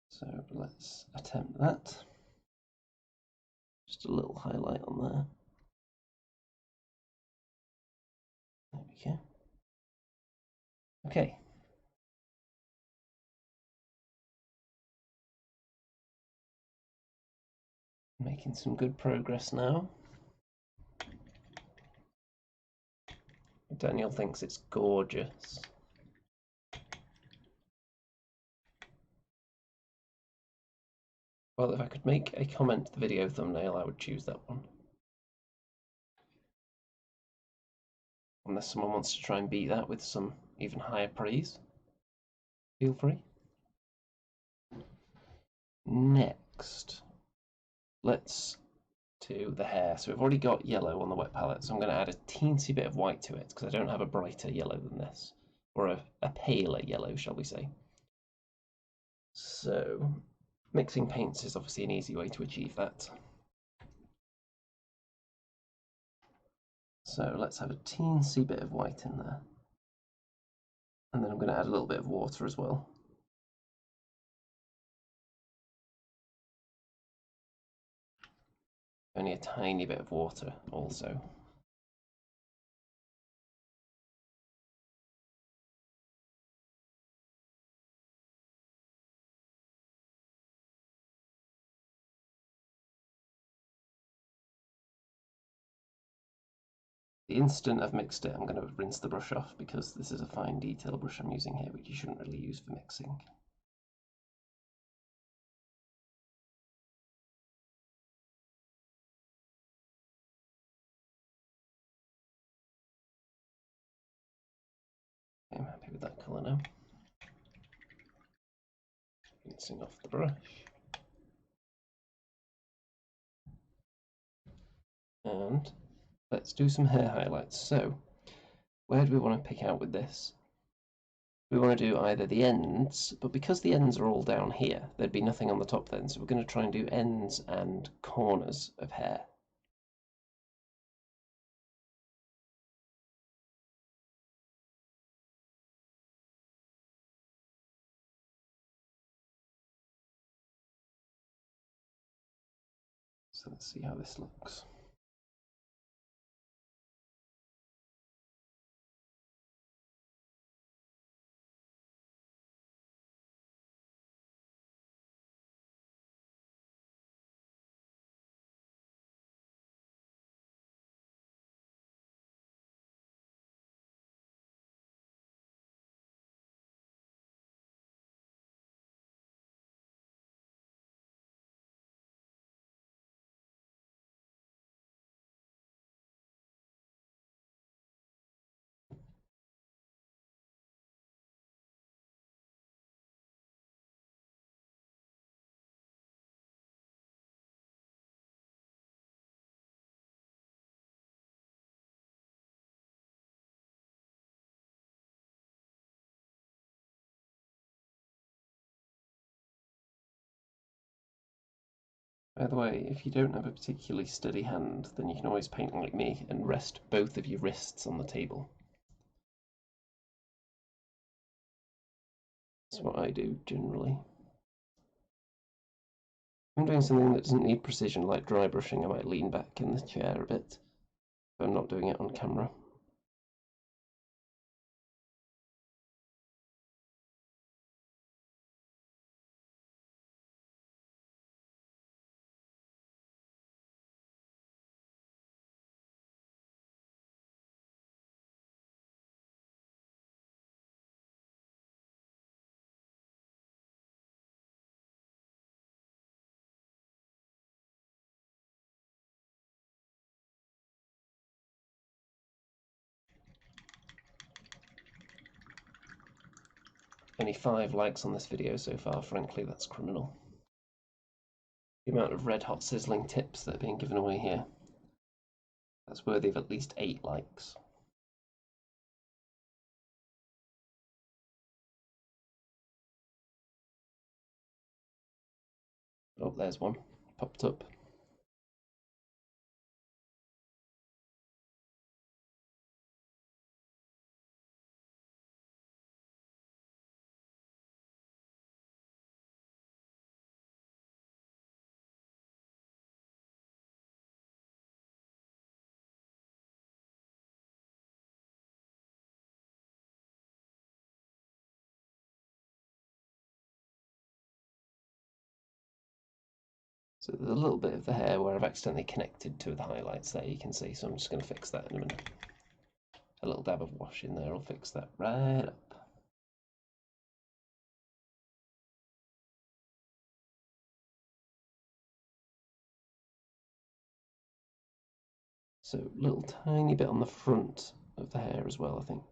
Speaker 1: So let's attempt that. Just a little highlight on there. There we go. Okay. Making some good progress now. Daniel thinks it's gorgeous. Well, if I could make a comment to the video thumbnail, I would choose that one. Unless someone wants to try and beat that with some even higher praise, feel free. Next, let's do the hair. So we've already got yellow on the wet palette, so I'm going to add a teensy bit of white to it, because I don't have a brighter yellow than this, or a paler yellow, shall we say. So mixing paints is obviously an easy way to achieve that. So let's have a teensy bit of white in there. And then I'm going to add a little bit of water as well. Only a tiny bit of water also. The instant I've mixed it, I'm going to rinse the brush off because this is a fine detail brush I'm using here, which you shouldn't really use for mixing. Okay, I'm happy with that colour now. Rinsing off the brush. And let's do some hair highlights. So, where do we want to pick out with this? We want to do either the ends, but because the ends are all down here, there'd be nothing on the top then, so we're going to try and do ends and corners of hair. So let's see how this looks. By the way, if you don't have a particularly steady hand, then you can always paint like me and rest both of your wrists on the table. That's what I do generally. If I'm doing something that doesn't need precision, like dry brushing, I might lean back in the chair a bit, but I'm not doing it on camera. Only 5 likes on this video so far, frankly, that's criminal. The amount of red hot sizzling tips that are being given away here. That's worthy of at least 8 likes. Oh, there's one. Popped up. So there's a little bit of the hair where I've accidentally connected to the highlights there, you can see, so I'm just going to fix that in a minute. A little dab of wash in there will fix that right up. So a little tiny bit on the front of the hair as well, I think.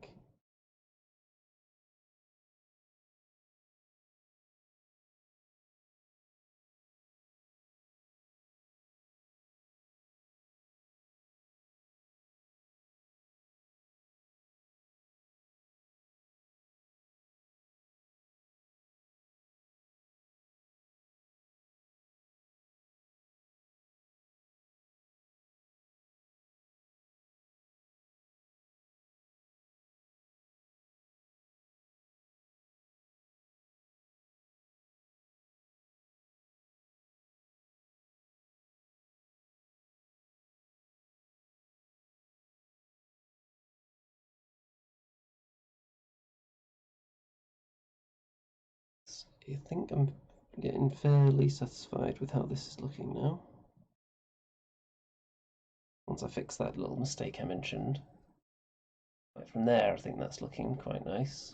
Speaker 1: I think I'm getting fairly satisfied with how this is looking now. Once I fix that little mistake I mentioned. Right from there, I think that's looking quite nice.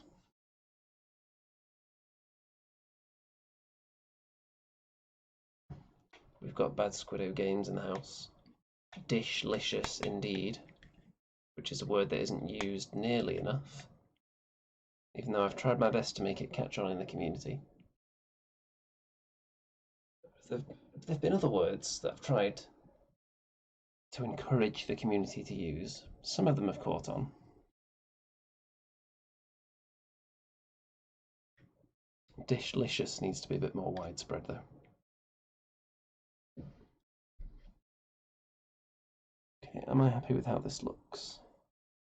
Speaker 1: We've got Bad Squiddo Games in the house. Dishlicious indeed, which is a word that isn't used nearly enough, even though I've tried my best to make it catch on in the community. There've been other words that I've tried to encourage the community to use. Some of them have caught on. Dishlicious needs to be a bit more widespread though. Okay, am I happy with how this looks?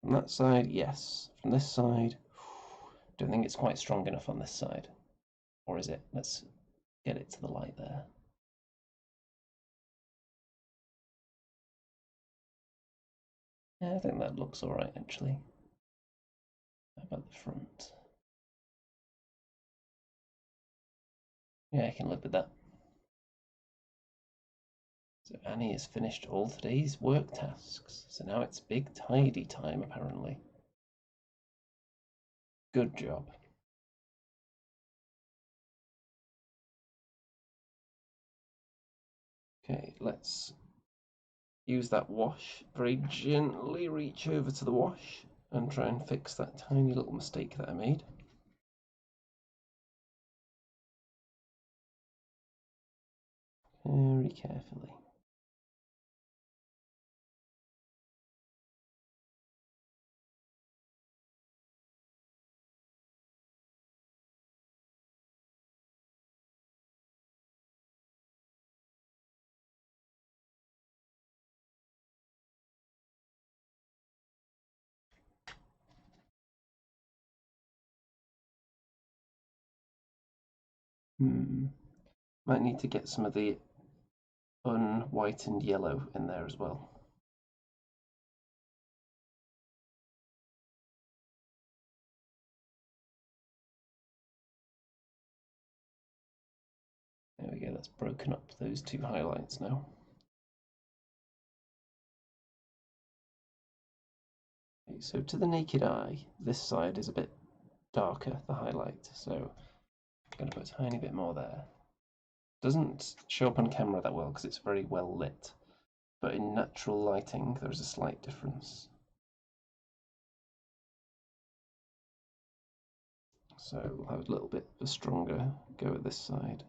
Speaker 1: From that side, yes. From this side, don't think it's quite strong enough on this side. Or is it? Let's get it to the light there. Yeah, I think that looks alright actually. How about the front? Yeah, I can live with that. So Annie has finished all today's work tasks, so now it's big tidy time apparently. Good job. Okay, let's use that wash. Very gently reach over to the wash and try and fix that tiny little mistake that I made. Very carefully. Might need to get some of the unwhitened yellow in there as well. There we go, that's broken up those two highlights now. Okay, so to the naked eye, this side is a bit darker, the highlight, so I'm going to put a tiny bit more there. Doesn't show up on camera that well because it's very well lit, but in natural lighting there's a slight difference. So we'll have a little bit of a stronger go at this side.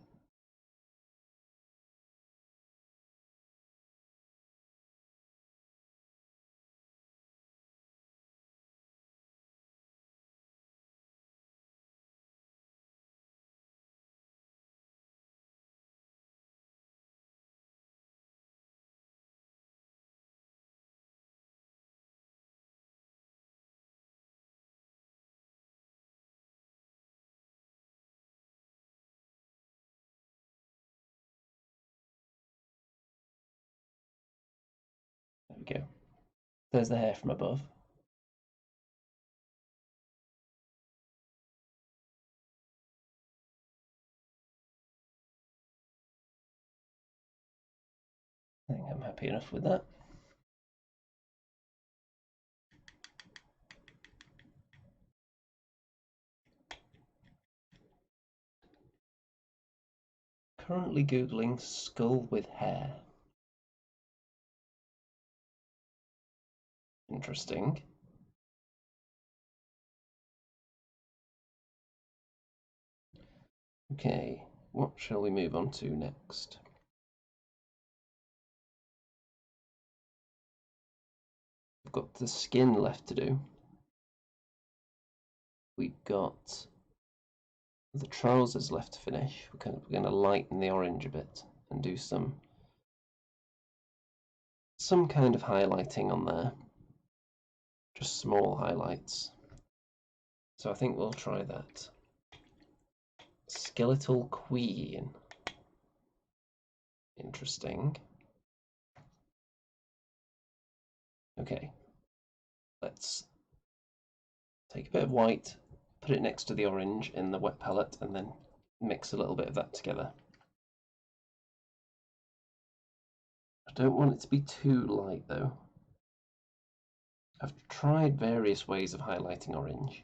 Speaker 1: There we go. There's the hair from above. I think I'm happy enough with that. Currently Googling skull with hair. Interesting. Okay, what shall we move on to next? We've got the skin left to do. We've got the trousers left to finish. We're going to lighten the orange a bit and do some kind of highlighting on there. Just small highlights. So I think we'll try that. Skeletal queen. Interesting. Okay. Let's take a bit of white, put it next to the orange in the wet palette, and then mix a little bit of that together. I don't want it to be too light though. I've tried various ways of highlighting orange,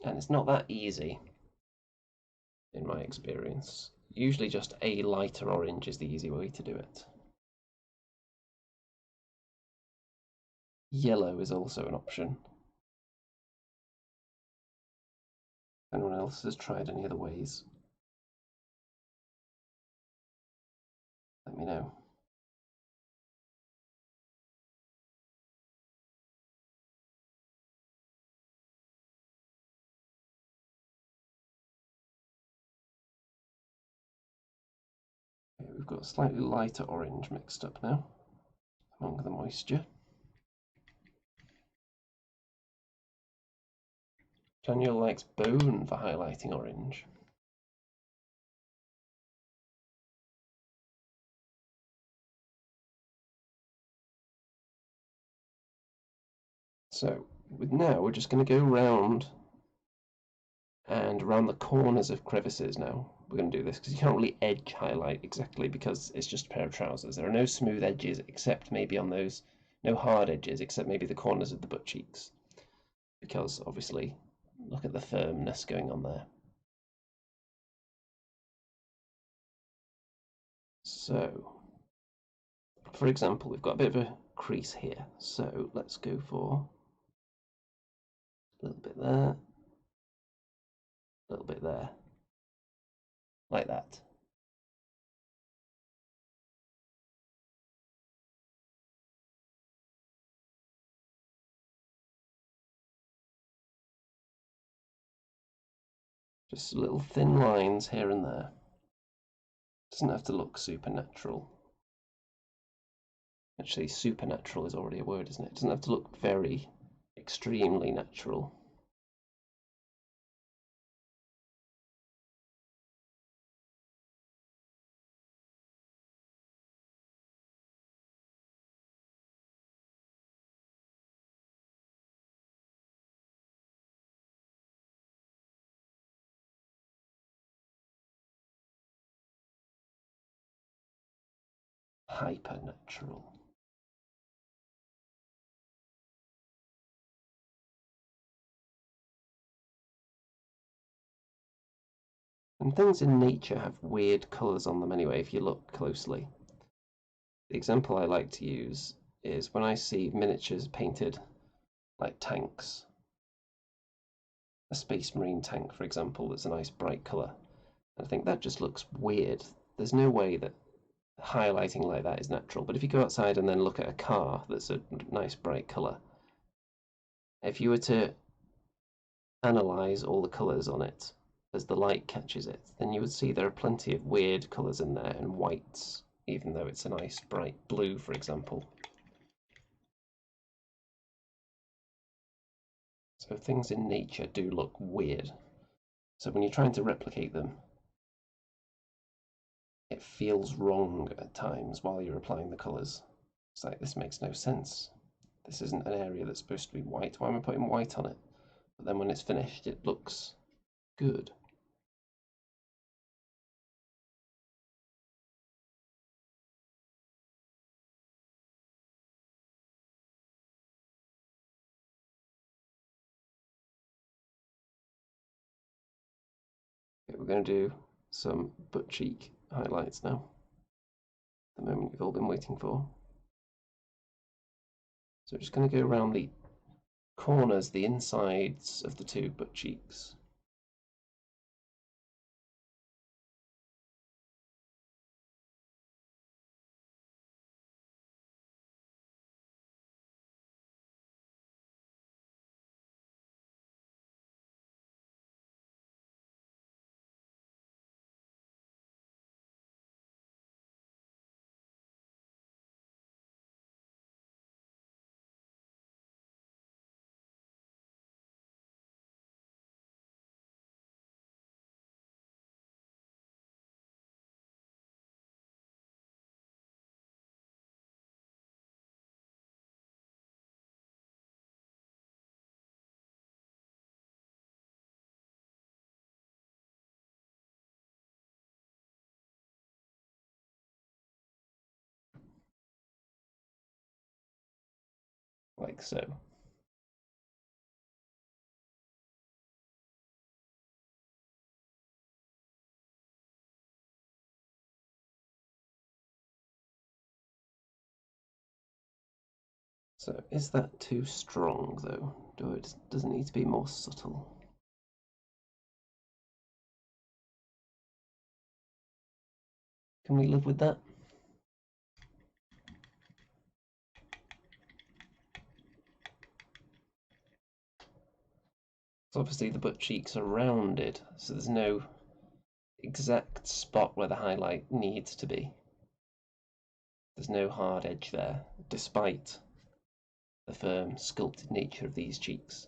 Speaker 1: and it's not that easy in my experience. Usually just a lighter orange is the easy way to do it. Yellow is also an option. If anyone else has tried any other ways, let me know. Okay, we've got a slightly lighter orange mixed up now among the moisture. Daniel likes bone for highlighting orange. So now we're just going to go round and around the corners of crevices now. We're going to do this because you can't really edge highlight exactly because it's just a pair of trousers. There are no smooth edges except maybe on those, no hard edges except maybe the corners of the butt cheeks. Because obviously, look at the firmness going on there. So, for example, we've got a bit of a crease here. So let's go for a little bit there, a little bit there, like that. Just little thin lines here and there. Doesn't have to look supernatural. Actually, supernatural is already a word, isn't it? It doesn't have to look very extremely natural. Hypernatural. And things in nature have weird colours on them anyway, if you look closely. The example I like to use is when I see miniatures painted like tanks. A Space Marine tank, for example, that's a nice bright colour. I think that just looks weird. There's no way that highlighting like that is natural. But if you go outside and then look at a car that's a nice bright colour, if you were to analyse all the colours on it as the light catches it, then you would see there are plenty of weird colours in there and whites, even though it's a nice bright blue, for example. So things in nature do look weird. So when you're trying to replicate them, it feels wrong at times while you're applying the colours. It's like, this makes no sense. This isn't an area that's supposed to be white. Why am I putting white on it? But then when it's finished, it looks good. Okay, we're going to do some butt cheek highlights now. The moment you've all been waiting for. So we're just going to go around the corners, the insides of the two butt cheeks. like so. So is that too strong though? Does it need to be more subtle? Can we live with that? So obviously the butt cheeks are rounded, so there's no exact spot where the highlight needs to be. There's no hard edge there, despite the firm, sculpted nature of these cheeks.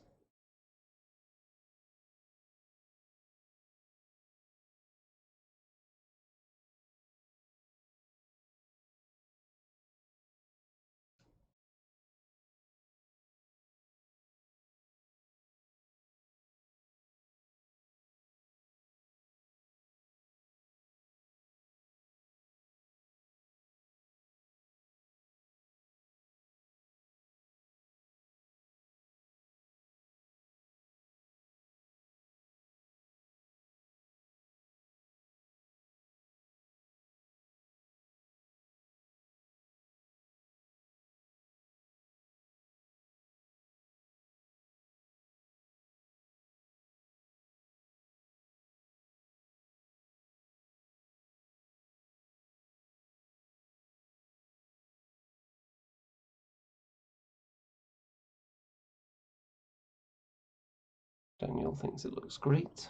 Speaker 1: Daniel thinks it looks great.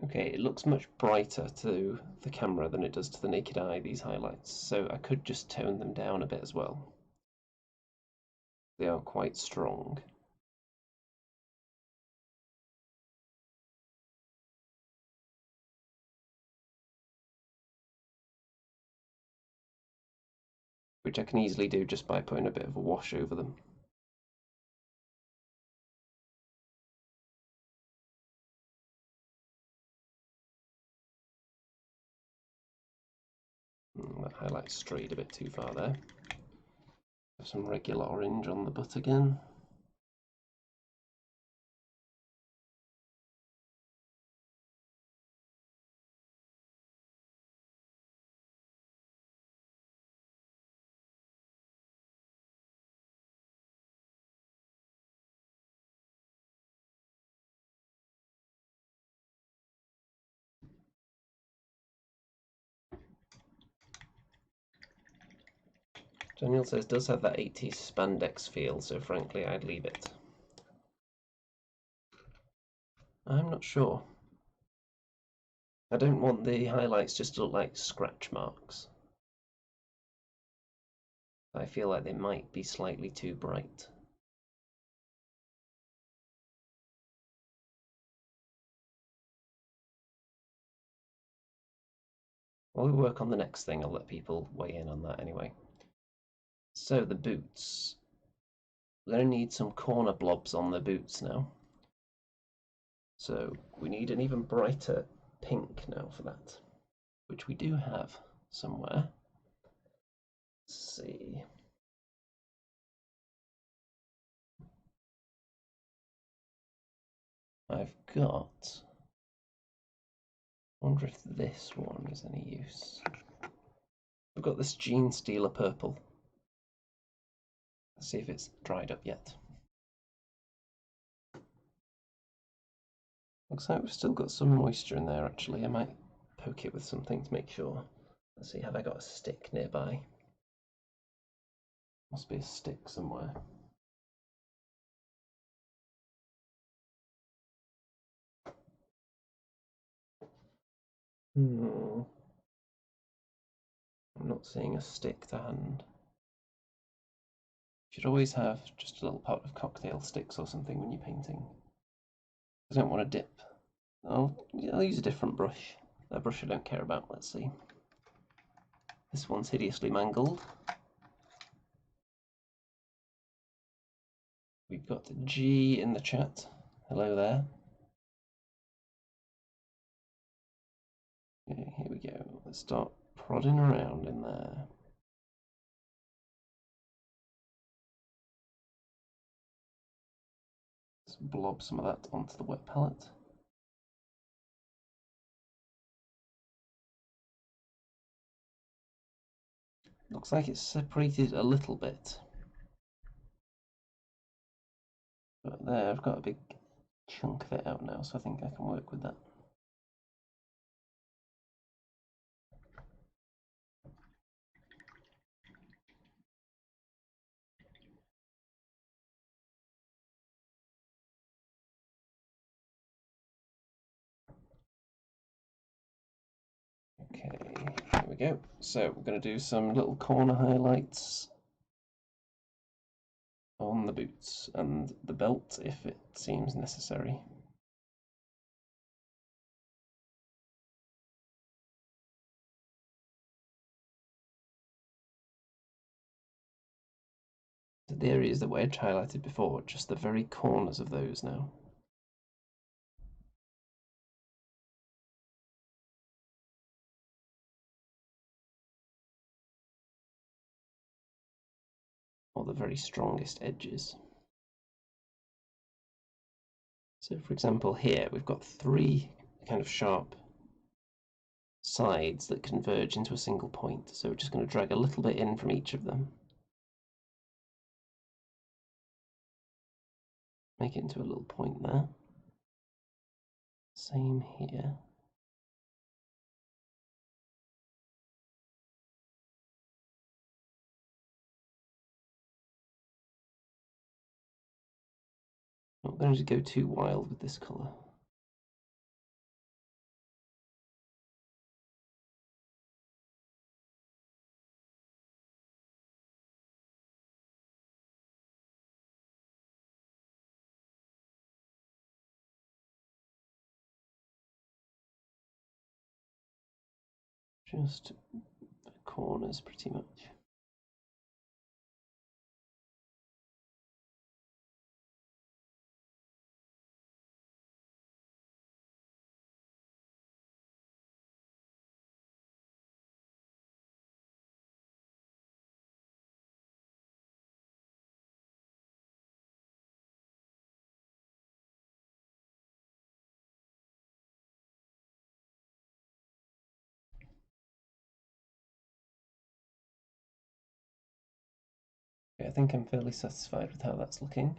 Speaker 1: Okay, it looks much brighter to the camera than it does to the naked eye, these highlights, so I could just tone them down a bit as well. They are quite strong. Which I can easily do just by putting a bit of a wash over them. That highlight strayed a bit too far there. Have some regular orange on the butt again. Daniel says does have that 80s spandex feel, so frankly I'd leave it. I'm not sure. I don't want the highlights just to look like scratch marks. I feel like they might be slightly too bright. While we work on the next thing, I'll let people weigh in on that anyway. So the boots. We're going to need some corner blobs on the boots now. So we need an even brighter pink now for that, which we do have somewhere. Let's see. I've got. I wonder if this one is any use. I've got this Gene Stealer purple. Let's see if it's dried up yet. Looks like we've still got some moisture in there actually. I might poke it with something to make sure. Let's see, have I got a stick nearby? Must be a stick somewhere. I'm not seeing a stick to hand. You should always have just a little pot of cocktail sticks or something when you're painting. I don't want to dip. I'll use a different brush. That brush I don't care about. Let's see. This one's hideously mangled. We've got G in the chat. Hello there. Okay, here we go. Let's start prodding around in there. Let's blob some of that onto the wet palette. Looks like it's separated a little bit. But there, I've got a big chunk of it out now, so I think I can work with that. Okay, here we go. So we're going to do some little corner highlights on the boots and the belt if it seems necessary. The areas that were edge highlighted before, just the very corners of those now. Or the very strongest edges. So for example here we've got 3 kind of sharp sides that converge into a single point, so we're just going to drag a little bit in from each of them. Make it into a little point there. Same here. Not going to go too wild with this colour. Just the corners pretty much. Okay, I think I'm fairly satisfied with how that's looking.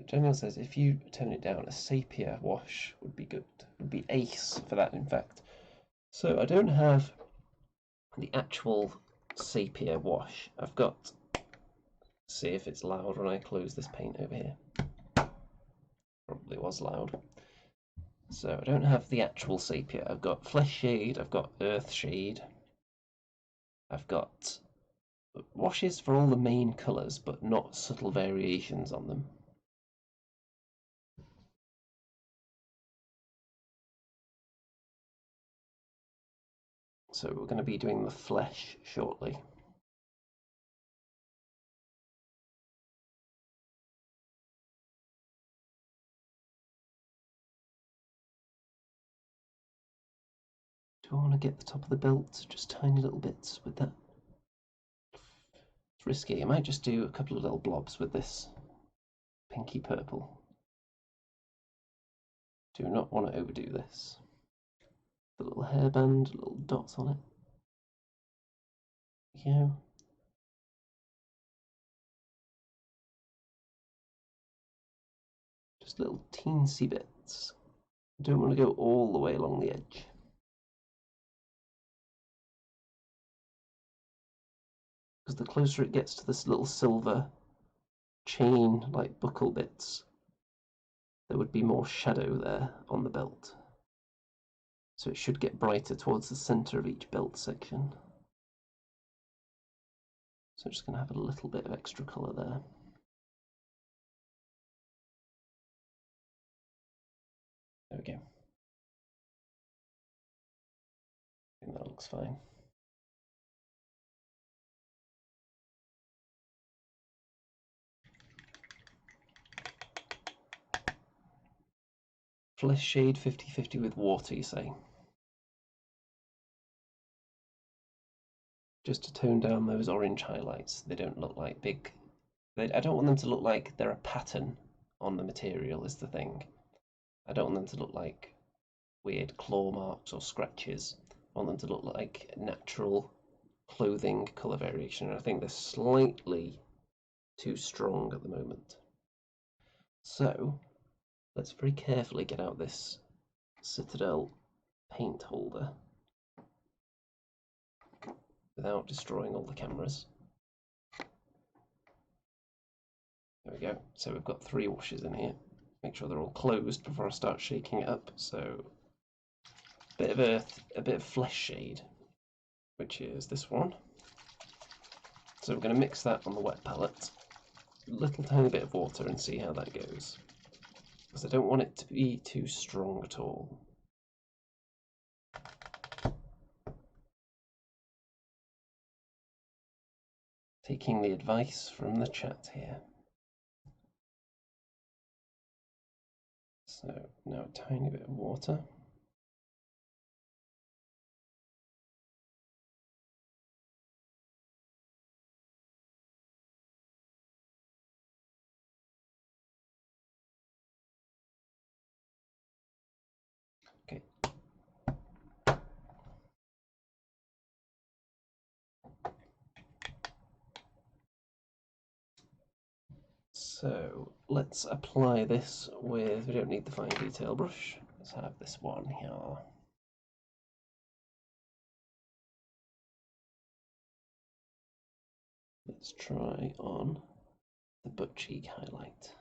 Speaker 1: Daniel says if you tone it down, a sepia wash would be good. Would be ace for that, in fact. So I don't have the actual sepia wash. I've got. See if it's loud when I close this paint over here. Probably was loud. So I don't have the actual sepia. I've got flesh shade. I've got earth shade. I've got washes for all the main colours, but not subtle variations on them. So we're going to be doing the flesh shortly. Do I want to get the top of the belt just tiny little bits with that? It's risky. I might just do a couple of little blobs with this pinky purple. Do not want to overdo this. The little hairband, little dots on it. There we go. Just little teensy bits. Don't want to go all the way along the edge. Because the closer it gets to this little silver chain like buckle bits, there would be more shadow there on the belt. So it should get brighter towards the center of each belt section. So I'm just going to have a little bit of extra colour there. There we go. I think that looks fine. Flesh shade 50-50 with water, you say? Just to tone down those orange highlights. They don't look like big... I don't want them to look like they're a pattern on the material, is the thing. I don't want them to look like weird claw marks or scratches. I want them to look like natural clothing colour variation. And I think they're slightly too strong at the moment. So let's very carefully get out this Citadel paint holder without destroying all the cameras. There we go. So we've got 3 washes in here. Make sure they're all closed before I start shaking it up. So a bit of earth, a bit of flesh shade, which is this one. So we're going to mix that on the wet palette. A little tiny bit of water and see how that goes. Because I don't want it to be too strong at all. Taking the advice from the chat here. So now a tiny bit of water. Okay. So let's apply this with, we don't need the fine detail brush, let's have this one here. Let's try on the butt cheek highlight.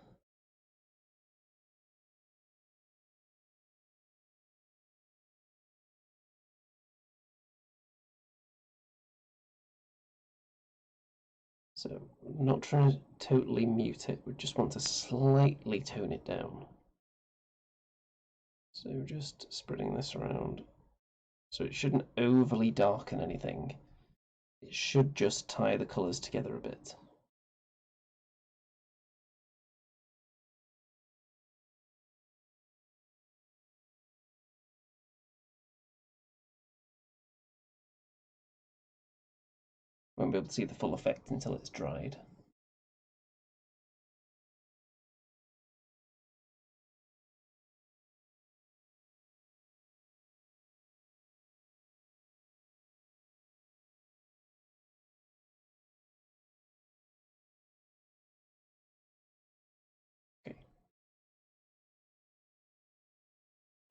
Speaker 1: So I'm not trying to totally mute it, we just want to slightly tone it down. So just spreading this around. So it shouldn't overly darken anything. It should just tie the colours together a bit. Won't be able to see the full effect until it's dried.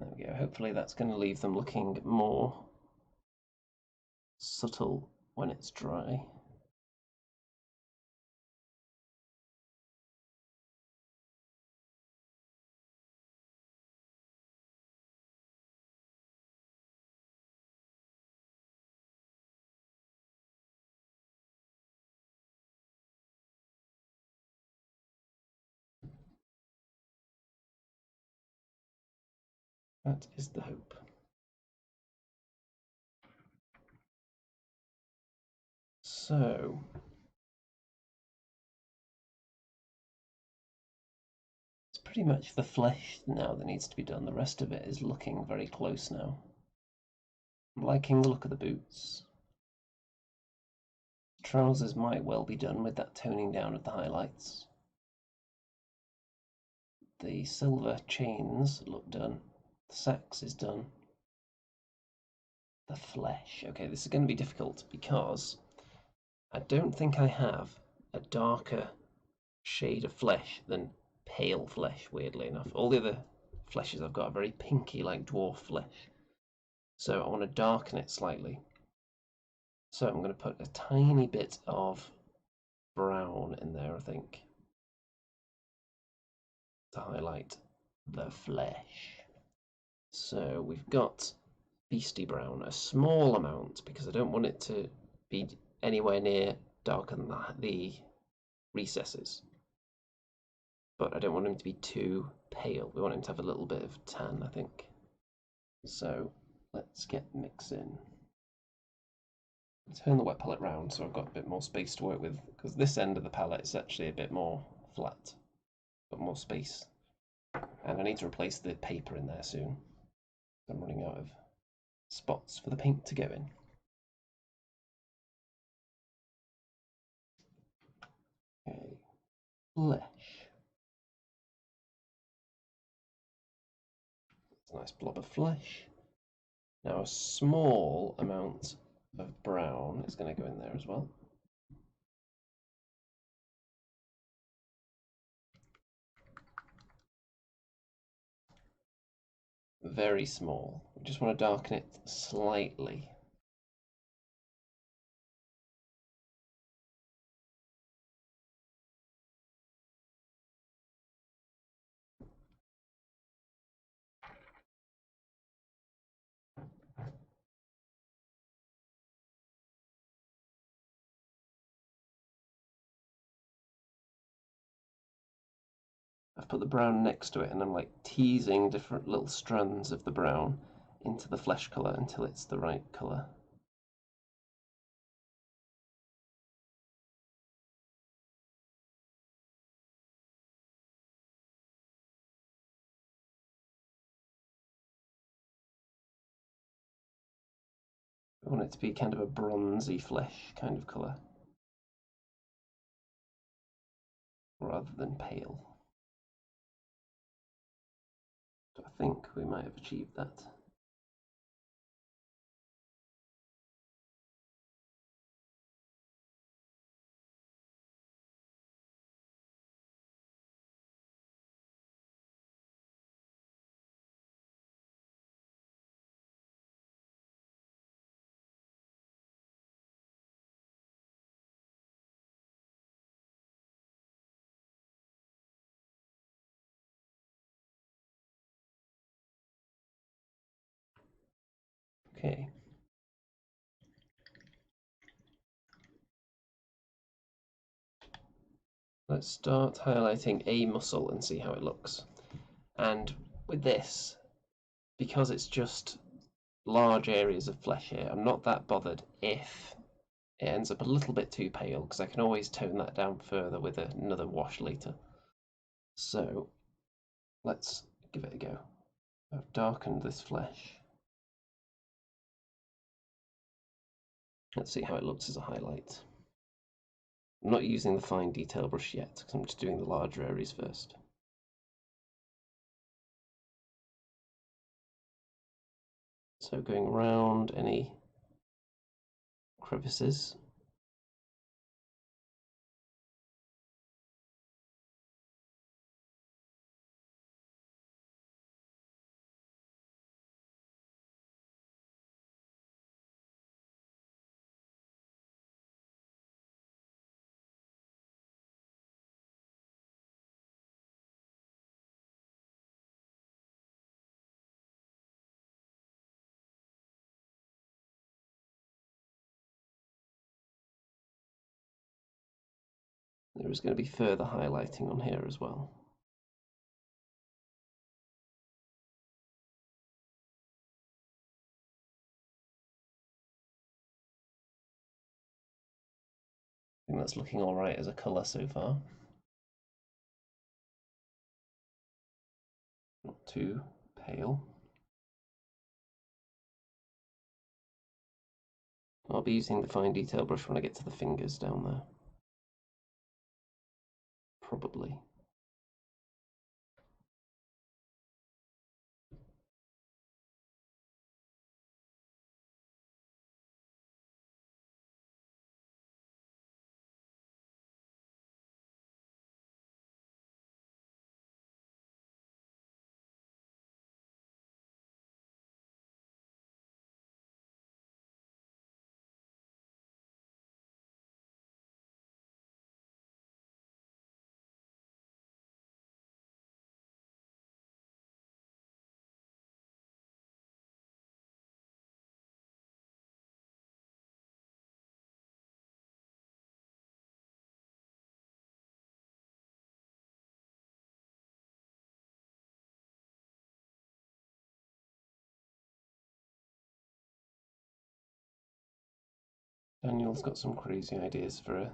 Speaker 1: There we go. Hopefully that's going to leave them looking more subtle when it's dry. That is the hope. So it's pretty much the flesh now that needs to be done. The rest of it is looking very close now. I'm liking the look of the boots. Trousers might well be done with that toning down of the highlights. The silver chains look done. The sax is done. The flesh. Okay, this is going to be difficult because I don't think I have a darker shade of flesh than pale flesh, weirdly enough. All the other fleshes I've got are very pinky, like dwarf flesh. So I want to darken it slightly. So I'm going to put a tiny bit of brown in there, I think, to highlight the flesh. So we've got Beastie Brown, a small amount, because I don't want it to be anywhere near darken the recesses. But I don't want him to be too pale. We want him to have a little bit of tan, I think. So let's get mixing. Turn the wet palette round so I've got a bit more space to work with, because this end of the palette is actually a bit more flat, got more space. And I need to replace the paper in there soon. I'm running out of spots for the paint to go in. Okay, flesh. It's a nice blob of flesh. Now a small amount of brown is going to go in there as well. Very small. We just want to darken it slightly. I've put the brown next to it and I'm like teasing different little strands of the brown into the flesh colour until it's the right colour. I want it to be kind of a bronzy flesh kind of colour rather than pale. So I think we might have achieved that. Okay. Let's start highlighting a muscle and see how it looks. And with this, because it's just large areas of flesh here, I'm not that bothered if it ends up a little bit too pale, because I can always tone that down further with another wash later. So let's give it a go. I've darkened this flesh. Let's see how it looks as a highlight. I'm not using the fine detail brush yet, because I'm just doing the larger areas first. So going around any crevices. There is going to be further highlighting on here as well. I think that's looking alright as a colour so far. Not too pale. I'll be using the fine detail brush when I get to the fingers down there. Probably. Daniel's got some crazy ideas for a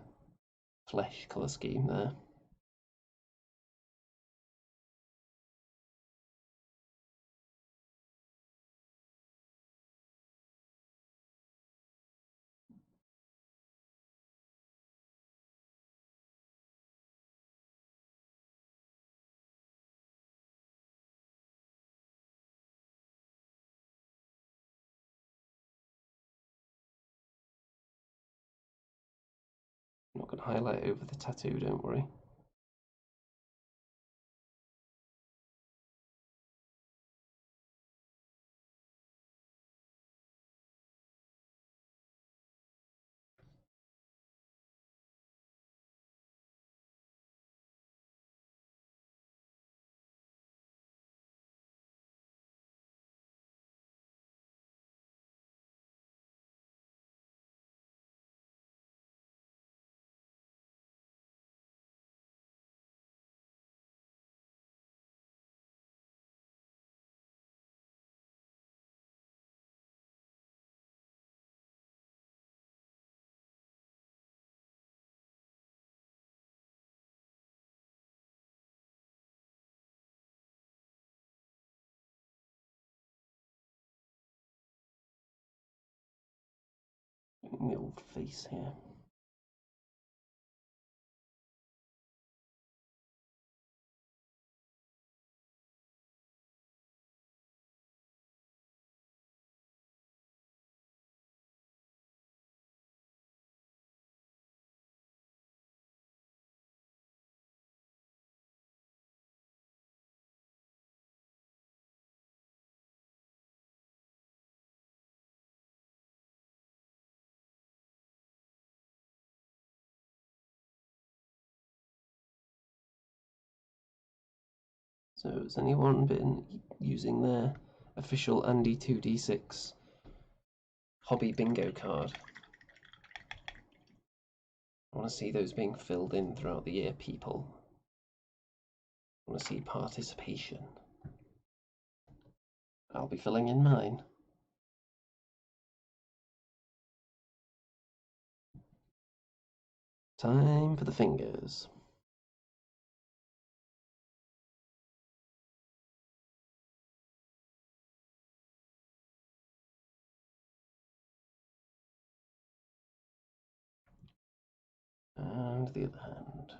Speaker 1: flesh colour scheme there. I'm not going to highlight over the tattoo, don't worry. The old face here. So has anyone been using their official Andy 2D6 hobby bingo card? I want to see those being filled in throughout the year, people. I want to see participation. I'll be filling in mine. Time for the fingers. And the other hand.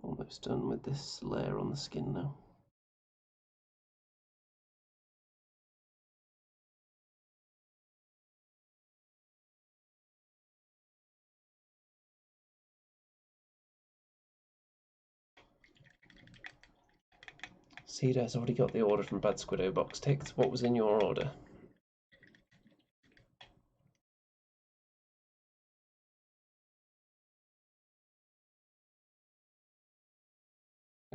Speaker 1: Almost done with this layer on the skin now. Cedar's already got the order from Bad Squiddo box ticked. What was in your order?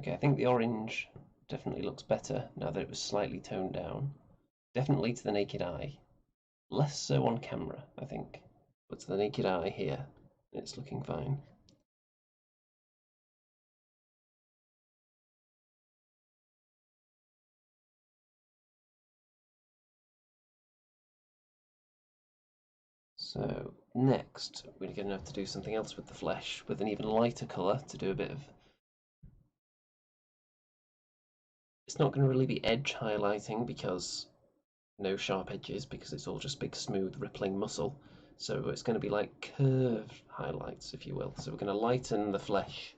Speaker 1: Okay, I think the orange definitely looks better now that it was slightly toned down. Definitely to the naked eye. Less so on camera, I think. But to the naked eye here, it's looking fine. So next, we're going to have to do something else with the flesh, with an even lighter colour to do a bit of... It's not going to really be edge highlighting because no sharp edges, because it's all just big smooth rippling muscle. So it's going to be like curved highlights, if you will. So we're going to lighten the flesh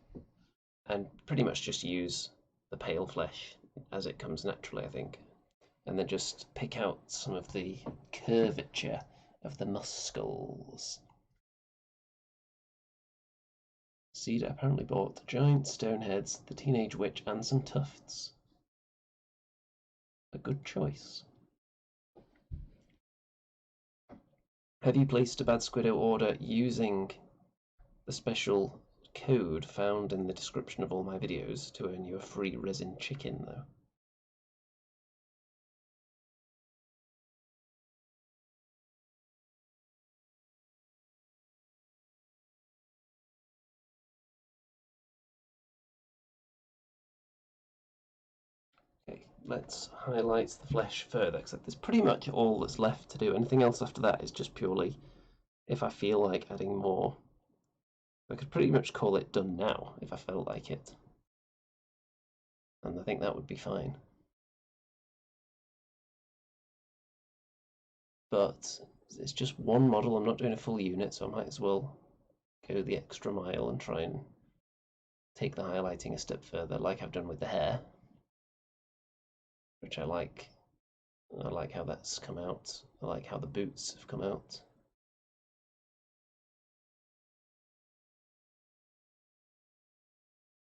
Speaker 1: and pretty much just use the pale flesh as it comes naturally, I think. And then just pick out some of the curvature of the muscles. Cedar apparently bought the giant stone heads, the teenage witch, and some tufts. A good choice. Have you placed a Bad Squiddo order using the special code found in the description of all my videos to earn you a free resin chicken, though? Okay, let's highlight the flesh further, because that's pretty much all that's left to do. Anything else after that is just purely if I feel like adding more. I could pretty much call it done now if I felt like it. And I think that would be fine. But it's just one model, I'm not doing a full unit, so I might as well go the extra mile and try and take the highlighting a step further, like I've done with the hair, which I like. I like how that's come out. I like how the boots have come out.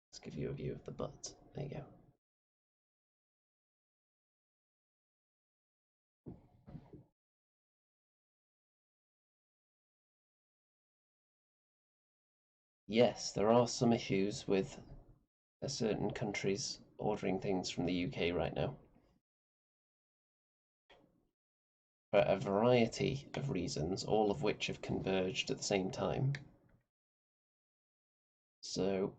Speaker 1: Let's give you a view of the butt. There you go. Yes, there are some issues with certain countries ordering things from the UK right now. For a variety of reasons, all of which have converged at the same time. So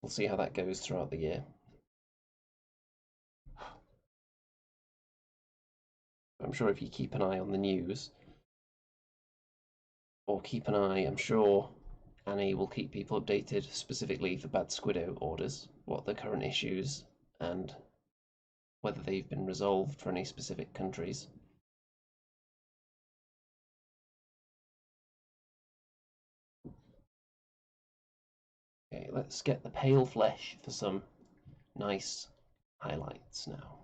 Speaker 1: we'll see how that goes throughout the year. I'm sure if you keep an eye on the news, or keep an eye, I'm sure Annie will keep people updated specifically for Bad Squiddo orders, what the current issues and whether they've been resolved for any specific countries. Okay, let's get the pale flesh for some nice highlights now.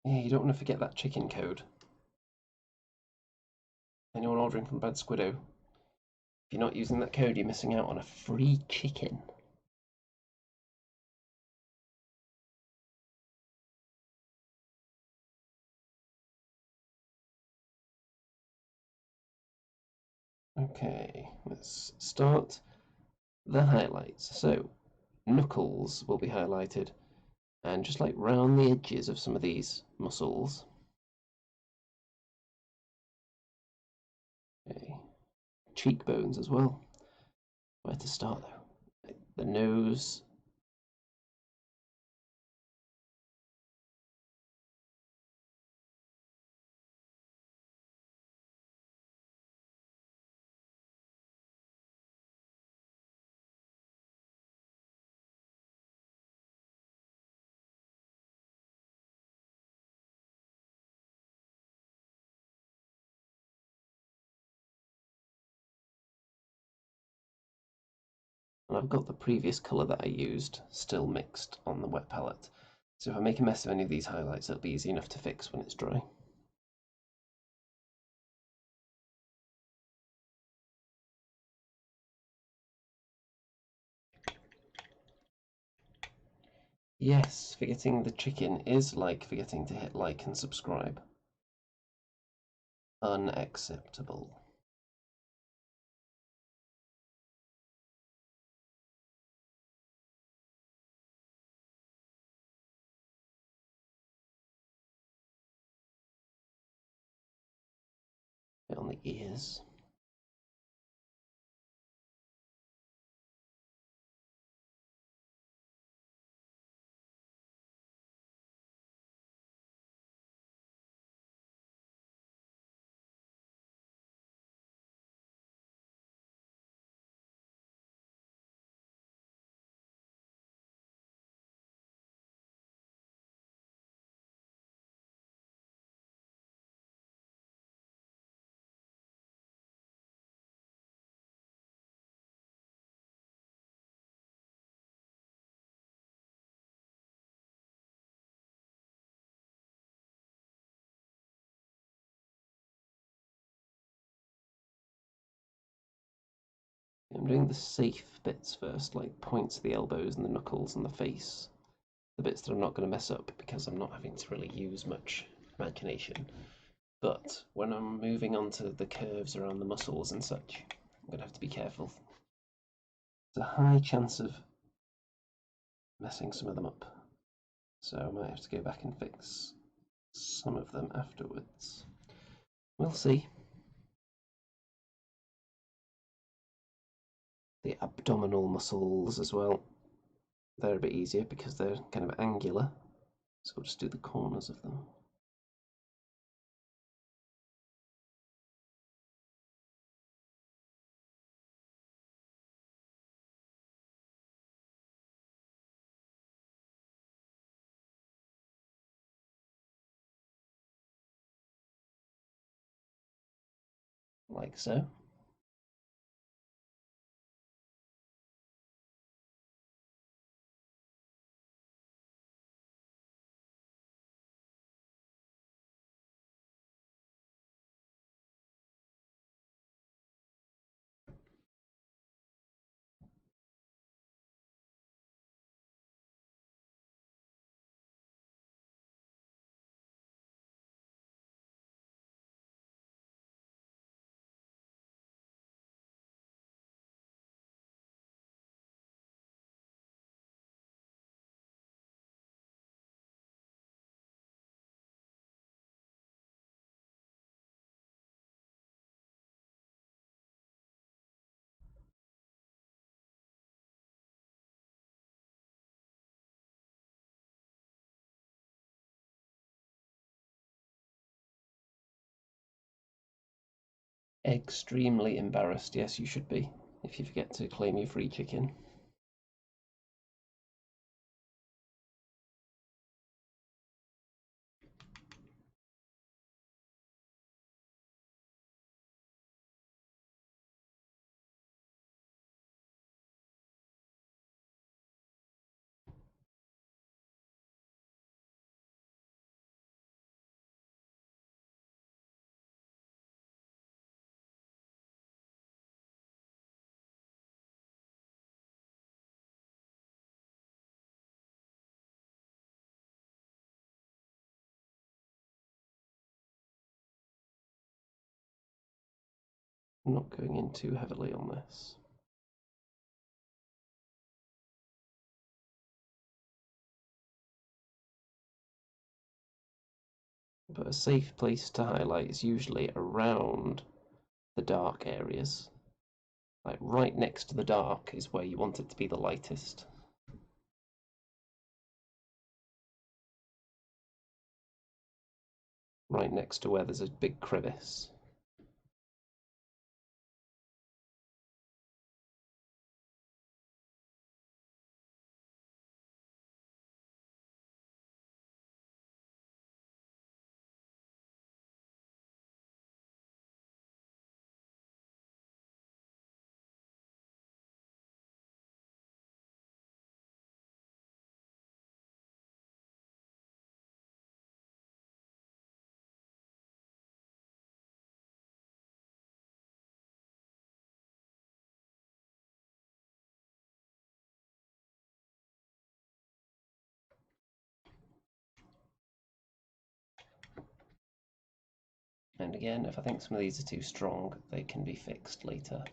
Speaker 1: Yeah, you don't want to forget that chicken code. Anyone ordering from Bad Squiddo, if you're not using that code, you're missing out on a free chicken. Okay, let's start the highlights. So, knuckles will be highlighted, and just like round the edges of some of these muscles. Okay, cheekbones as well. Where to start though? The nose. And I've got the previous colour that I used still mixed on the wet palette. So if I make a mess of any of these highlights, it'll be easy enough to fix when it's dry. Yes, forgetting the chicken is like forgetting to hit like and subscribe. Unacceptable. Bit on the ears. I'm doing the safe bits first, like points of the elbows and the knuckles and the face. The bits that I'm not going to mess up because I'm not having to really use much imagination. But when I'm moving on to the curves around the muscles and such, I'm going to have to be careful. There's a high chance of messing some of them up, so I might have to go back and fix some of them afterwards. We'll see. The abdominal muscles as well. They're a bit easier because they're kind of angular, so we'll just do the corners of them. Like so. Extremely embarrassed, yes, you should be, if you forget to claim your free chicken. I'm not going in too heavily on this. But a safe place to highlight is usually around the dark areas. Like right next to the dark is where you want it to be the lightest. Right next to where there's a big crevice. And again, if I think some of these are too strong, they can be fixed later.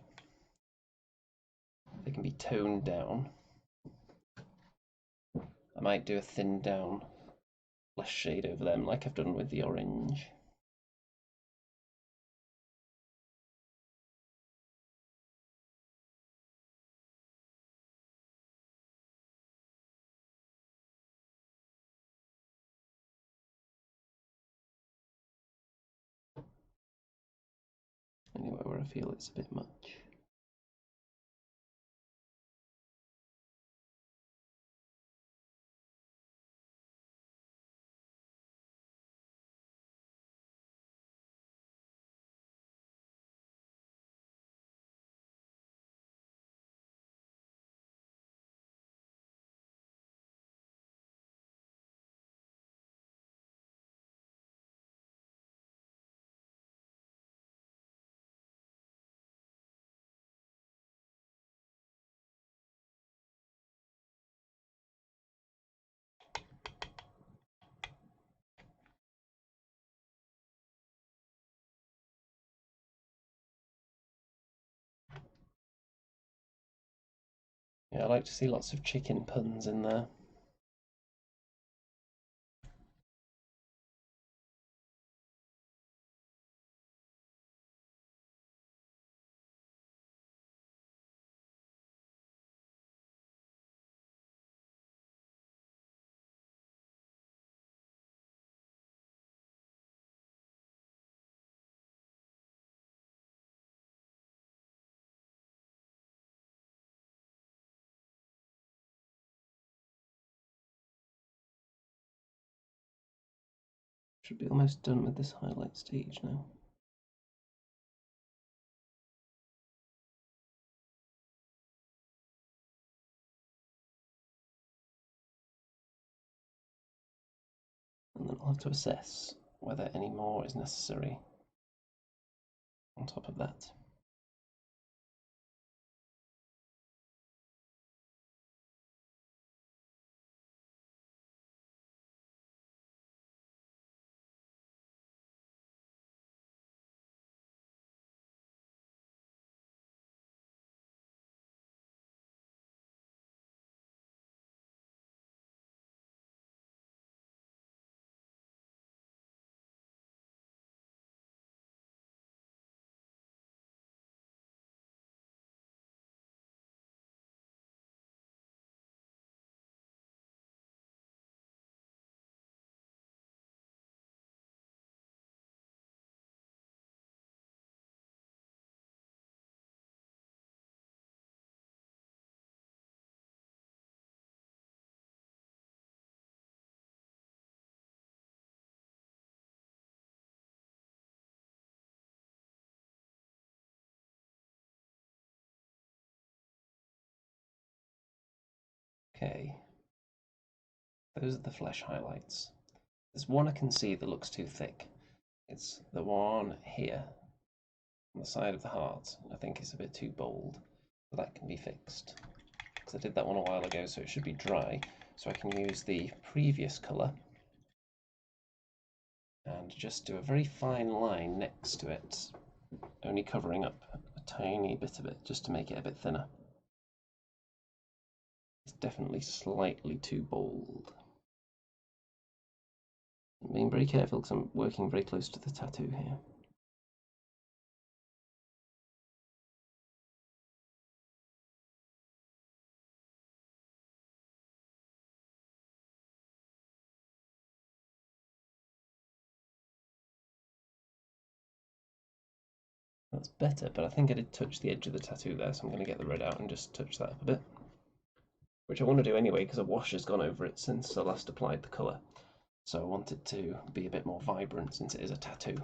Speaker 1: They can be toned down. I might do a thinned down flesh shade over them like I've done with the orange. Anywhere where I feel it's a bit much. Yeah, I like to see lots of chicken puns in there. Should be almost done with this highlight stage now. And then I'll have to assess whether any more is necessary on top of that. Okay, those are the flesh highlights. There's one I can see that looks too thick. It's the one here on the side of the heart. I think it's a bit too bold, but that can be fixed. Because I did that one a while ago, so it should be dry. So I can use the previous colour and just do a very fine line next to it, only covering up a tiny bit of it just to make it a bit thinner. It's definitely slightly too bold. I'm being very careful because I'm working very close to the tattoo here. That's better, but I think I did touch the edge of the tattoo there, so I'm going to get the red out and just touch that up a bit. Which I want to do anyway, because a wash has gone over it since I last applied the colour. So I want it to be a bit more vibrant since it is a tattoo.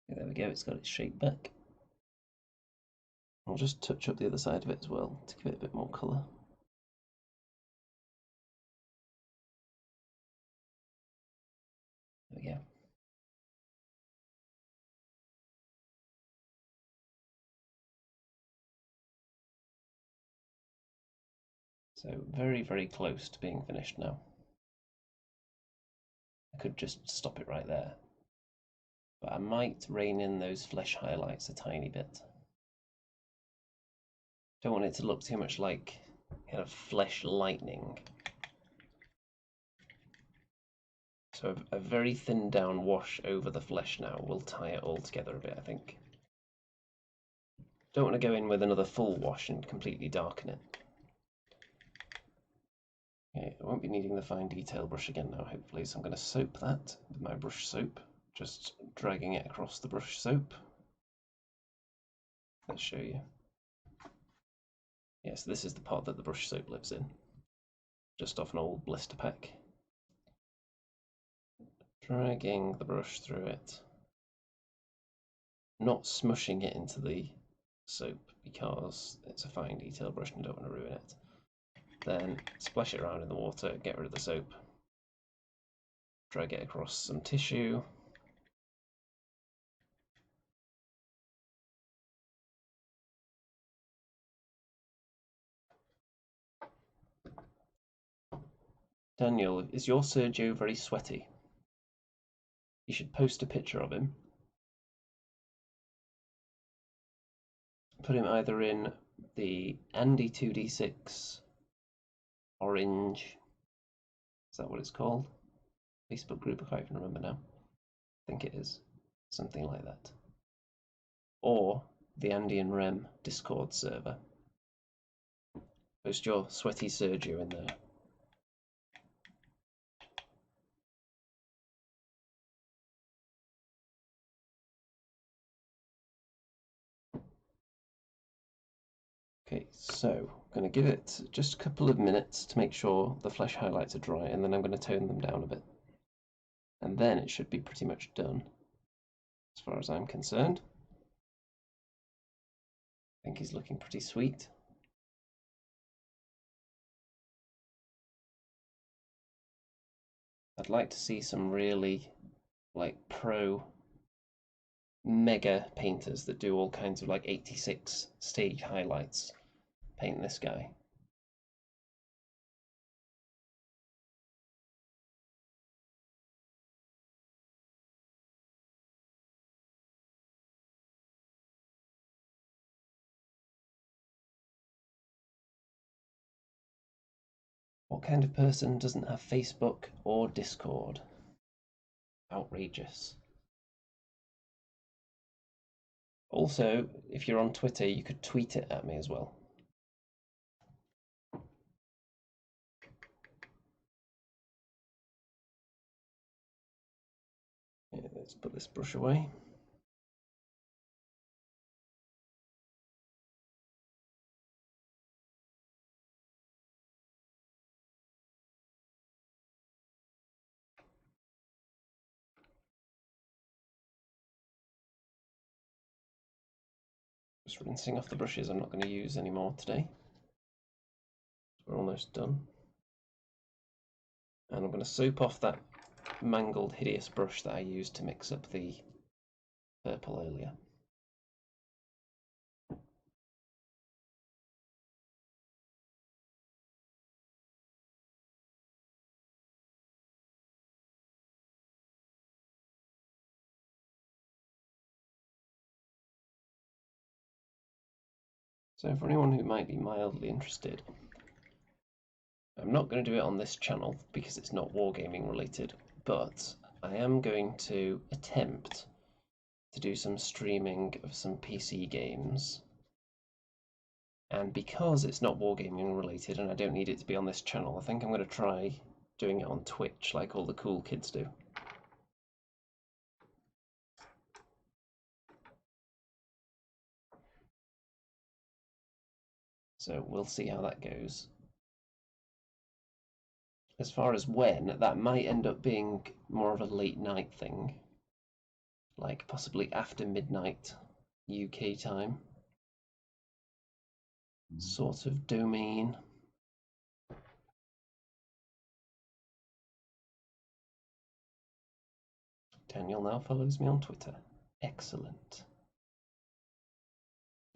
Speaker 1: Okay, there we go, it's got its shape back. I'll just touch up the other side of it as well to give it a bit more colour. There we go. So very, very close to being finished now. I could just stop it right there. But I might rein in those flesh highlights a tiny bit. Don't want it to look too much like kind of flesh lightning. So a very thin down wash over the flesh now will tie it all together a bit, I think. Don't want to go in with another full wash and completely darken it. Okay, I won't be needing the fine detail brush again now, hopefully, so I'm going to soap that with my brush soap, just dragging it across the brush soap. Let's show you. Yes, this is the part that the brush soap lives in. just off an old blister pack. Dragging the brush through it, not smushing it into the soap because it's a fine detail brush and I don't want to ruin it. Then splash it around in the water, get rid of the soap, drag it across some tissue. Daniel, is your Sergio very sweaty? You should post a picture of him. Put him either in the Andy 2D6 orange, is that what it's called? Facebook group, I can't even remember now. I think it is. Something like that. Or the Andy and Rem Discord server. Post your sweaty Sergio in there. Okay, so I'm going to give it just a couple of minutes to make sure the flesh highlights are dry, and then I'm going to tone them down a bit. And then it should be pretty much done, as far as I'm concerned. I think he's looking pretty sweet. I'd like to see some really pro mega painters that do all kinds of 86 stage highlights paint this guy. What kind of person doesn't have Facebook or Discord? Outrageous. Also, if you're on Twitter, you could tweet it at me as well. Yeah, let's put this brush away. Just rinsing off the brushes I'm not going to use anymore today. We're almost done. And I'm going to soap off that mangled, hideous brush that I used to mix up the purple earlier. So for anyone who might be mildly interested, I'm not going to do it on this channel because it's not wargaming related, but I am going to attempt to do some streaming of some PC games. And because it's not wargaming related and I don't need it to be on this channel, I think I'm going to try doing it on Twitch like all the cool kids do. So we'll see how that goes. As far as when, that might end up being more of a late night thing, like possibly after midnight UK time sort of domain. Daniel now follows me on Twitter. Excellent.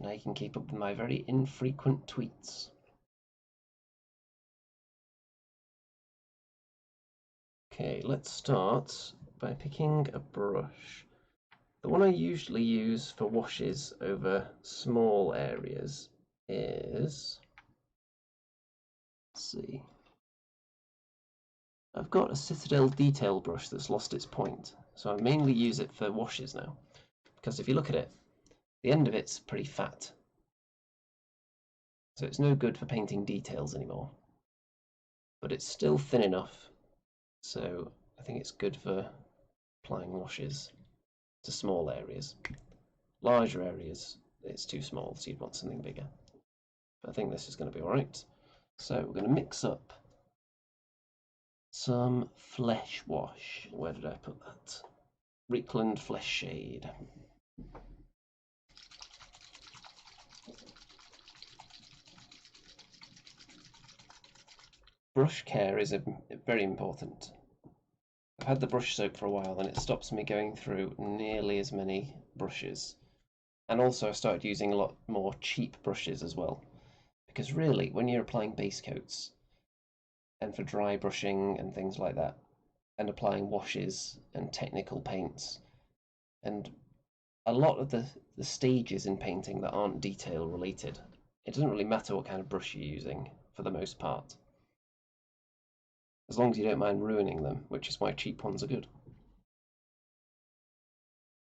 Speaker 1: Now you can keep up with my very infrequent tweets. Okay, let's start by picking a brush. The one I usually use for washes over small areas is, let's see, I've got a Citadel detail brush that's lost its point, so I mainly use it for washes now, because if you look at it, the end of it's pretty fat, so it's no good for painting details anymore, but it's still thin enough, so I think it's good for applying washes to small areas. Larger areas, it's too small, so you'd want something bigger. But I think this is going to be alright. So we're going to mix up some flesh wash. Where did I put that? Rickland Flesh Shade. Brush care is very important. I've had the brush soap for a while and it stops me going through nearly as many brushes. And also I started using a lot more cheap brushes as well. Because really, when you're applying base coats, and for dry brushing and things like that, and applying washes and technical paints, and a lot of the stages in painting that aren't detail related, it doesn't really matter what kind of brush you're using for the most part. As long as you don't mind ruining them, which is why cheap ones are good.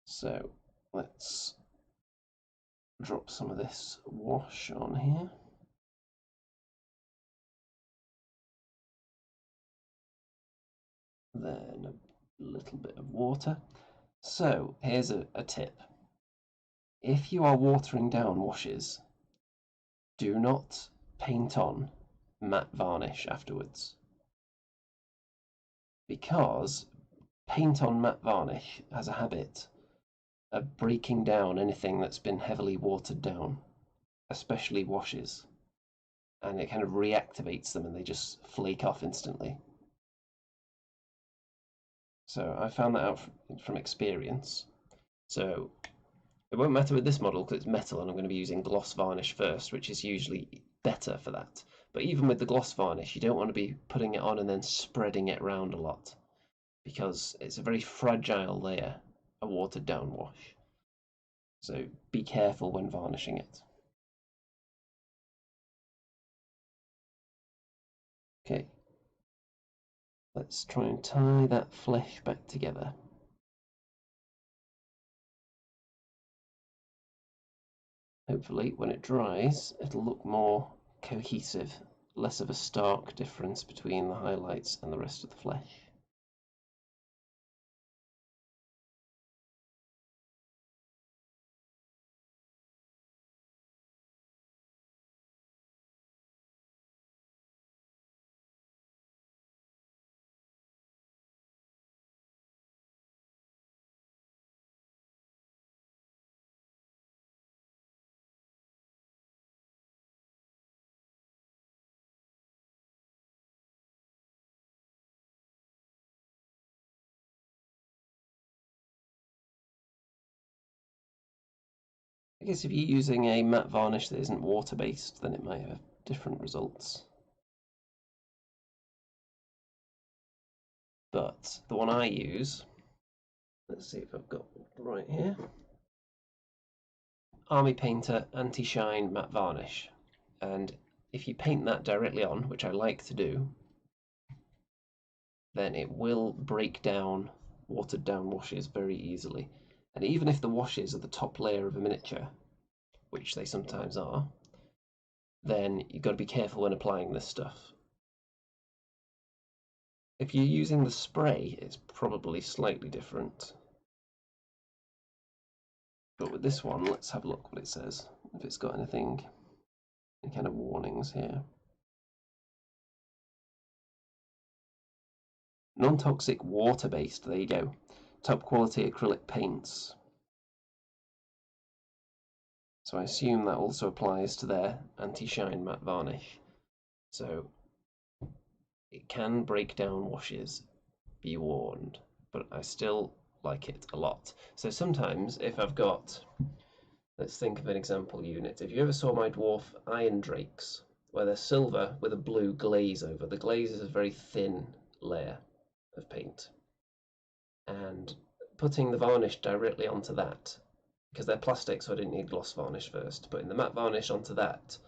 Speaker 1: So let's drop some of this wash on here. Then a little bit of water. So here's a tip. If you are watering down washes, do not paint on matte varnish afterwards. Because paint on matte varnish has a habit of breaking down anything that's been heavily watered down, especially washes. And it kind of reactivates them and they just flake off instantly. So I found that out from experience. So it won't matter with this model because it's metal and I'm going to be using gloss varnish first, which is usually better for that. But even with the gloss varnish, you don't want to be putting it on and then spreading it around a lot because it's a very fragile layer, a watered down wash. So be careful when varnishing it. Okay, let's try and tie that flesh back together. Hopefully when it dries it'll look more cohesive, less of a stark difference between the highlights and the rest of the flesh. I guess if you're using a matte varnish that isn't water-based, then it might have different results. But the one I use, let's see if I've got it right here, Army Painter Anti-Shine Matte Varnish. And if you paint that directly on, which I like to do, then it will break down watered down washes very easily. And even if the washes are the top layer of a miniature, which they sometimes are, then you've got to be careful when applying this stuff. If you're using the spray, it's probably slightly different. But with this one, let's have a look what it says. If it's got anything, any kind of warnings here. Non-toxic water-based, there you go. Top quality acrylic paints. So I assume that also applies to their anti-shine matte varnish. So it can break down washes, be warned, but I still like it a lot. So sometimes if I've got, let's think of an example unit. If you ever saw my dwarf iron drakes, where they're silver with a blue glaze over, the glaze is a very thin layer of paint. And putting the varnish directly onto that, because they're plastic so I didn't need gloss varnish first, putting the matte varnish onto that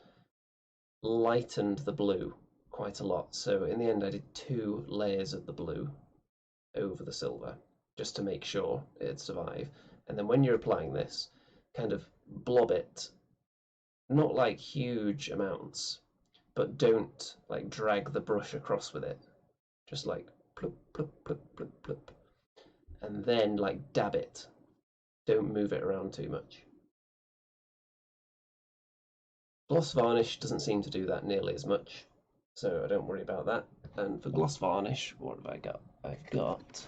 Speaker 1: lightened the blue quite a lot. So in the end I did 2 layers of the blue over the silver just to make sure it'd survive. And then when you're applying this, kind of blob it, not like huge amounts, but don't like drag the brush across with it. Just like plup, plup, plup, plup, plup. And then like dab it. Don't move it around too much. Gloss varnish doesn't seem to do that nearly as much. so I don't worry about that. And for gloss varnish, what have I got? I've got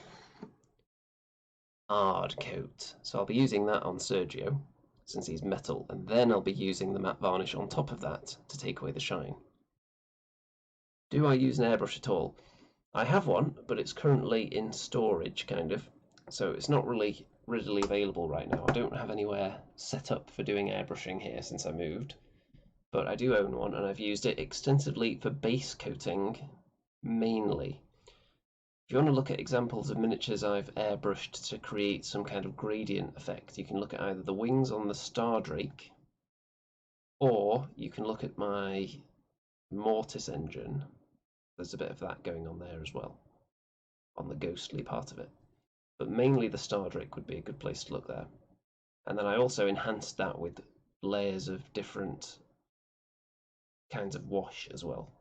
Speaker 1: Ard Coat. So I'll be using that on Sergio, since he's metal, and then I'll be using the matte varnish on top of that to take away the shine. Do I use an airbrush at all? I have one, but it's currently in storage, kind of, so it's not really readily available right now. I don't have anywhere set up for doing airbrushing here since I moved, but I do own one, and I've used it extensively for base coating, mainly. If you want to look at examples of miniatures I've airbrushed to create some kind of gradient effect, you can look at either the wings on the Star Drake, or you can look at my Mortis engine. There's a bit of that going on there as well, on the ghostly part of it. But mainly the Star Drake would be a good place to look there. And then I also enhanced that with layers of different kinds of wash as well.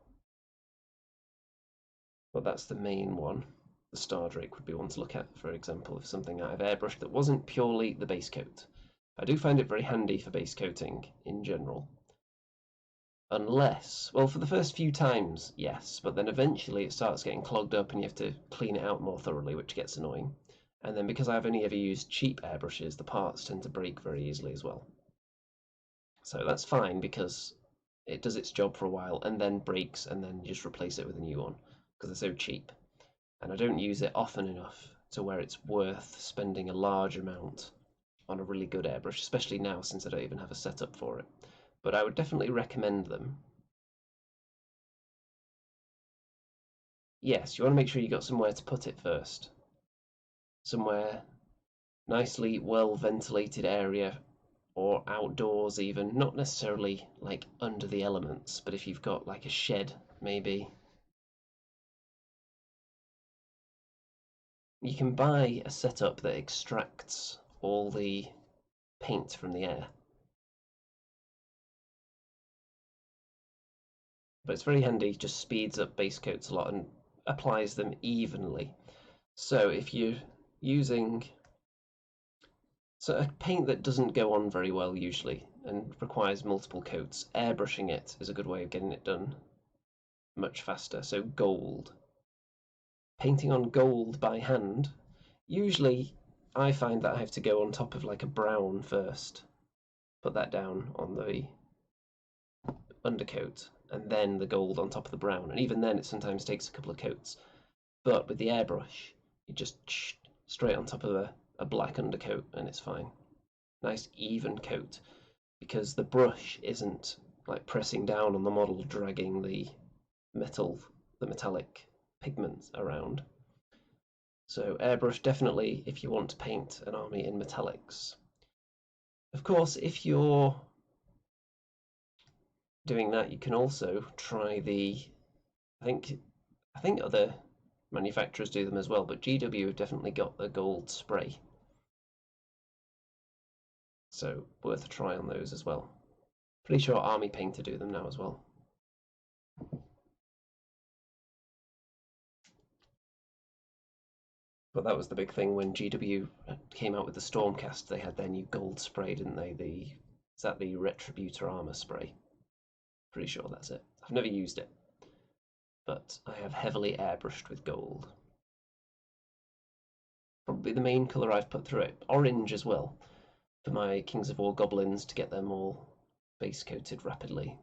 Speaker 1: But that's the main one. The Star Drake would be one to look at, for example, of something I've airbrushed that wasn't purely the base coat. I do find it very handy for base coating in general. Unless, well, for the first few times, yes, but then eventually it starts getting clogged up and you have to clean it out more thoroughly, which gets annoying. And then because I've only ever used cheap airbrushes, the parts tend to break very easily as well. So that's fine because it does its job for a while and then breaks and then you just replace it with a new one because they're so cheap. And I don't use it often enough to where it's worth spending a large amount on a really good airbrush, especially now since I don't even have a setup for it. But I would definitely recommend them. Yes, you want to make sure you got somewhere to put it first. Somewhere nicely well ventilated area or outdoors even, not necessarily like under the elements, but if you've got like a shed maybe. You can buy a setup that extracts all the paint from the air. But it's very handy, just speeds up base coats a lot and applies them evenly. So if you're using a paint that doesn't go on very well usually and requires multiple coats, airbrushing it is a good way of getting it done much faster. So gold. Painting on gold by hand, usually I find that I have to go on top of like a brown first, put that down on the undercoat, and then the gold on top of the brown. And even then it sometimes takes a couple of coats. But with the airbrush, you just straight on top of a black undercoat and it's fine. Nice even coat, because the brush isn't like pressing down on the model, dragging the metallic pigment around. So airbrush definitely if you want to paint an army in metallics. Of course, if you're doing that, you can also try I think other manufacturers do them as well, but GW have definitely got the gold spray. So worth a try on those as well. Pretty sure Army Painter do them now as well. But that was the big thing when GW came out with the Stormcast. They had their new gold spray, didn't they? Is that the Retributor armor spray? Pretty sure that's it. I've never used it, but I have heavily airbrushed with gold. Probably the main colour I've put through it. Orange as well, for my Kings of War goblins to get them all base coated rapidly.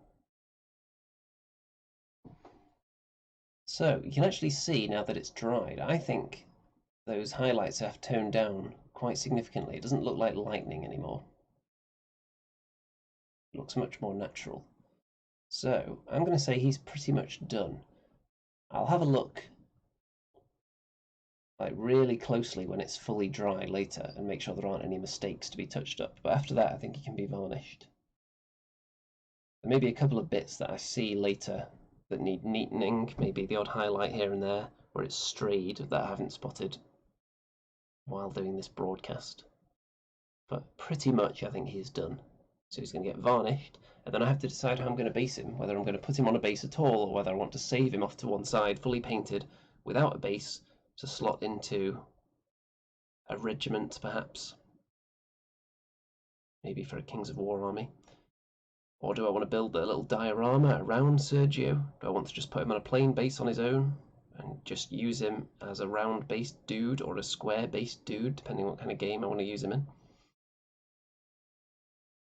Speaker 1: So you can actually see now that it's dried, I think those highlights have toned down quite significantly. It doesn't look like lightning anymore. It looks much more natural. So I'm going to say he's pretty much done. I'll have a look like really closely when it's fully dry later and make sure there aren't any mistakes to be touched up. But after that, I think he can be varnished. There may be a couple of bits that I see later that need neatening, maybe the odd highlight here and there where it's strayed that I haven't spotted while doing this broadcast. But pretty much I think he's done. So he's going to get varnished, and then I have to decide how I'm going to base him, whether I'm going to put him on a base at all, or whether I want to save him off to one side, fully painted, without a base, to slot into a regiment, perhaps. Maybe for a Kings of War army. Or do I want to build a little diorama around Sergio? Do I want to just put him on a plain base on his own and just use him as a round-based dude or a square-based dude, depending on what kind of game I want to use him in?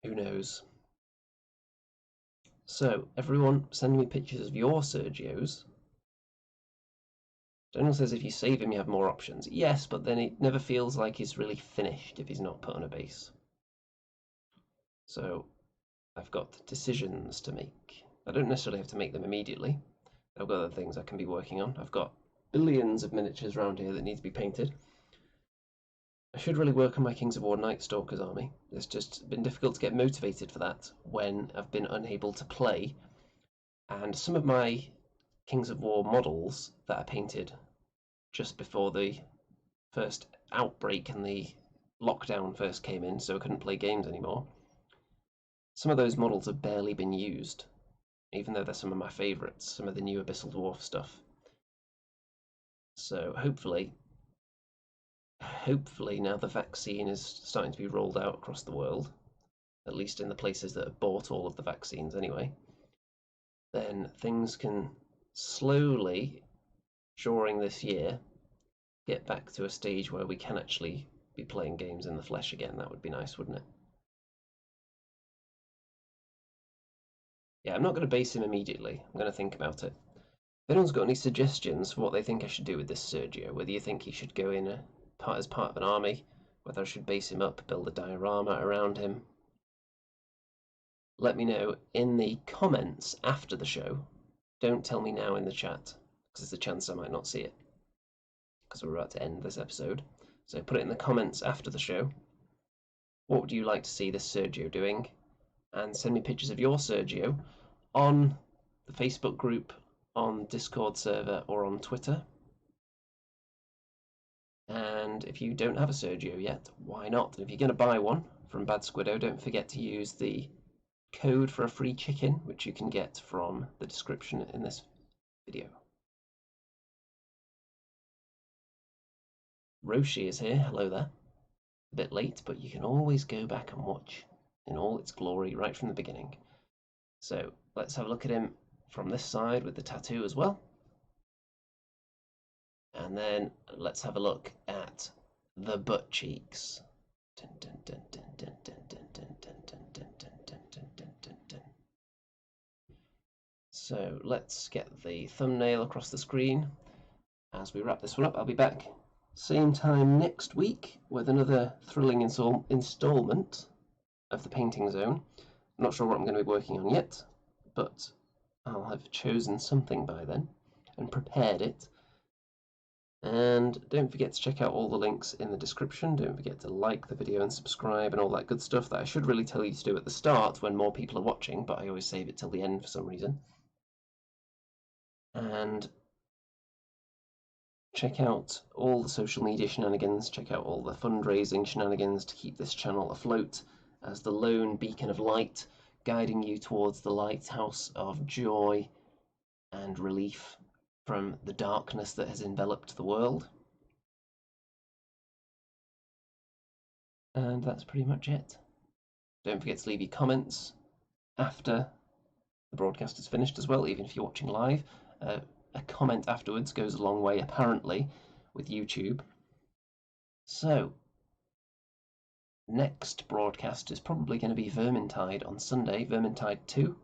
Speaker 1: Who knows? So, everyone, send me pictures of your Sergios. Daniel says if you save him, you have more options. Yes, but then it never feels like he's really finished if he's not put on a base. So, I've got decisions to make. I don't necessarily have to make them immediately. I've got other things I can be working on. I've got billions of miniatures around here that need to be painted. I should really work on my Kings of War Night Stalkers army. It's just been difficult to get motivated for that when I've been unable to play. And some of my Kings of War models that I painted just before the first outbreak and the lockdown first came in, so I couldn't play games anymore. Some of those models have barely been used, even though they're some of my favourites, some of the new Abyssal Dwarf stuff. So hopefully now the vaccine is starting to be rolled out across the world, at least in the places that have bought all of the vaccines anyway, then things can slowly, during this year, get back to a stage where we can actually be playing games in the flesh again. That would be nice, wouldn't it? Yeah, I'm not going to base him immediately. I'm going to think about it. If anyone's got any suggestions for what they think I should do with this Sergio, whether you think he should go in as part of an army, whether I should base him up, build a diorama around him, let me know in the comments after the show. Don't tell me now in the chat, because there's a chance I might not see it, because we're about to end this episode. So put it in the comments after the show. What would you like to see this Sergio doing? And send me pictures of your Sergio on the Facebook group, on Discord server, or on Twitter. And if you don't have a Sergio yet, why not? And if you're going to buy one from Bad Squiddo, don't forget to use the code for a free chicken, which you can get from the description in this video. Roshi is here. Hello there. A bit late, but you can always go back and watch in all its glory right from the beginning. So let's have a look at him from this side with the tattoo as well. And then let's have a look at the butt cheeks. So let's get the thumbnail across the screen. As we wrap this one up, I'll be back same time next week with another thrilling installment of the Painting Zone. I'm not sure what I'm going to be working on yet, but I'll have chosen something by then and prepared it. And don't forget to check out all the links in the description. Don't forget to like the video and subscribe and all that good stuff that I should really tell you to do at the start when more people are watching, but I always save it till the end for some reason. And check out all the social media shenanigans, check out all the fundraising shenanigans to keep this channel afloat as the lone beacon of light, guiding you towards the lighthouse of joy and relief from the darkness that has enveloped the world. And that's pretty much it. Don't forget to leave your comments after the broadcast is finished as well, even if you're watching live. A comment afterwards goes a long way, apparently, with YouTube. So, next broadcast is probably going to be Vermintide on Sunday, Vermintide 2.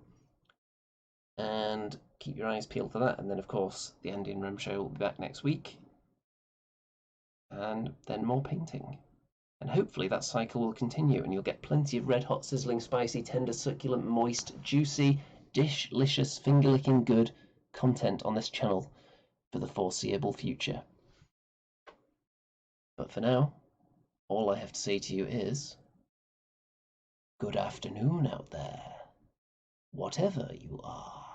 Speaker 1: And keep your eyes peeled for that. And then, of course, the Andean Room Show will be back next week. And then more painting. And hopefully that cycle will continue and you'll get plenty of red hot, sizzling, spicy, tender, succulent, moist, juicy, dish-licious, finger-licking good content on this channel for the foreseeable future. But for now, all I have to say to you is, good afternoon out there, whatever you are.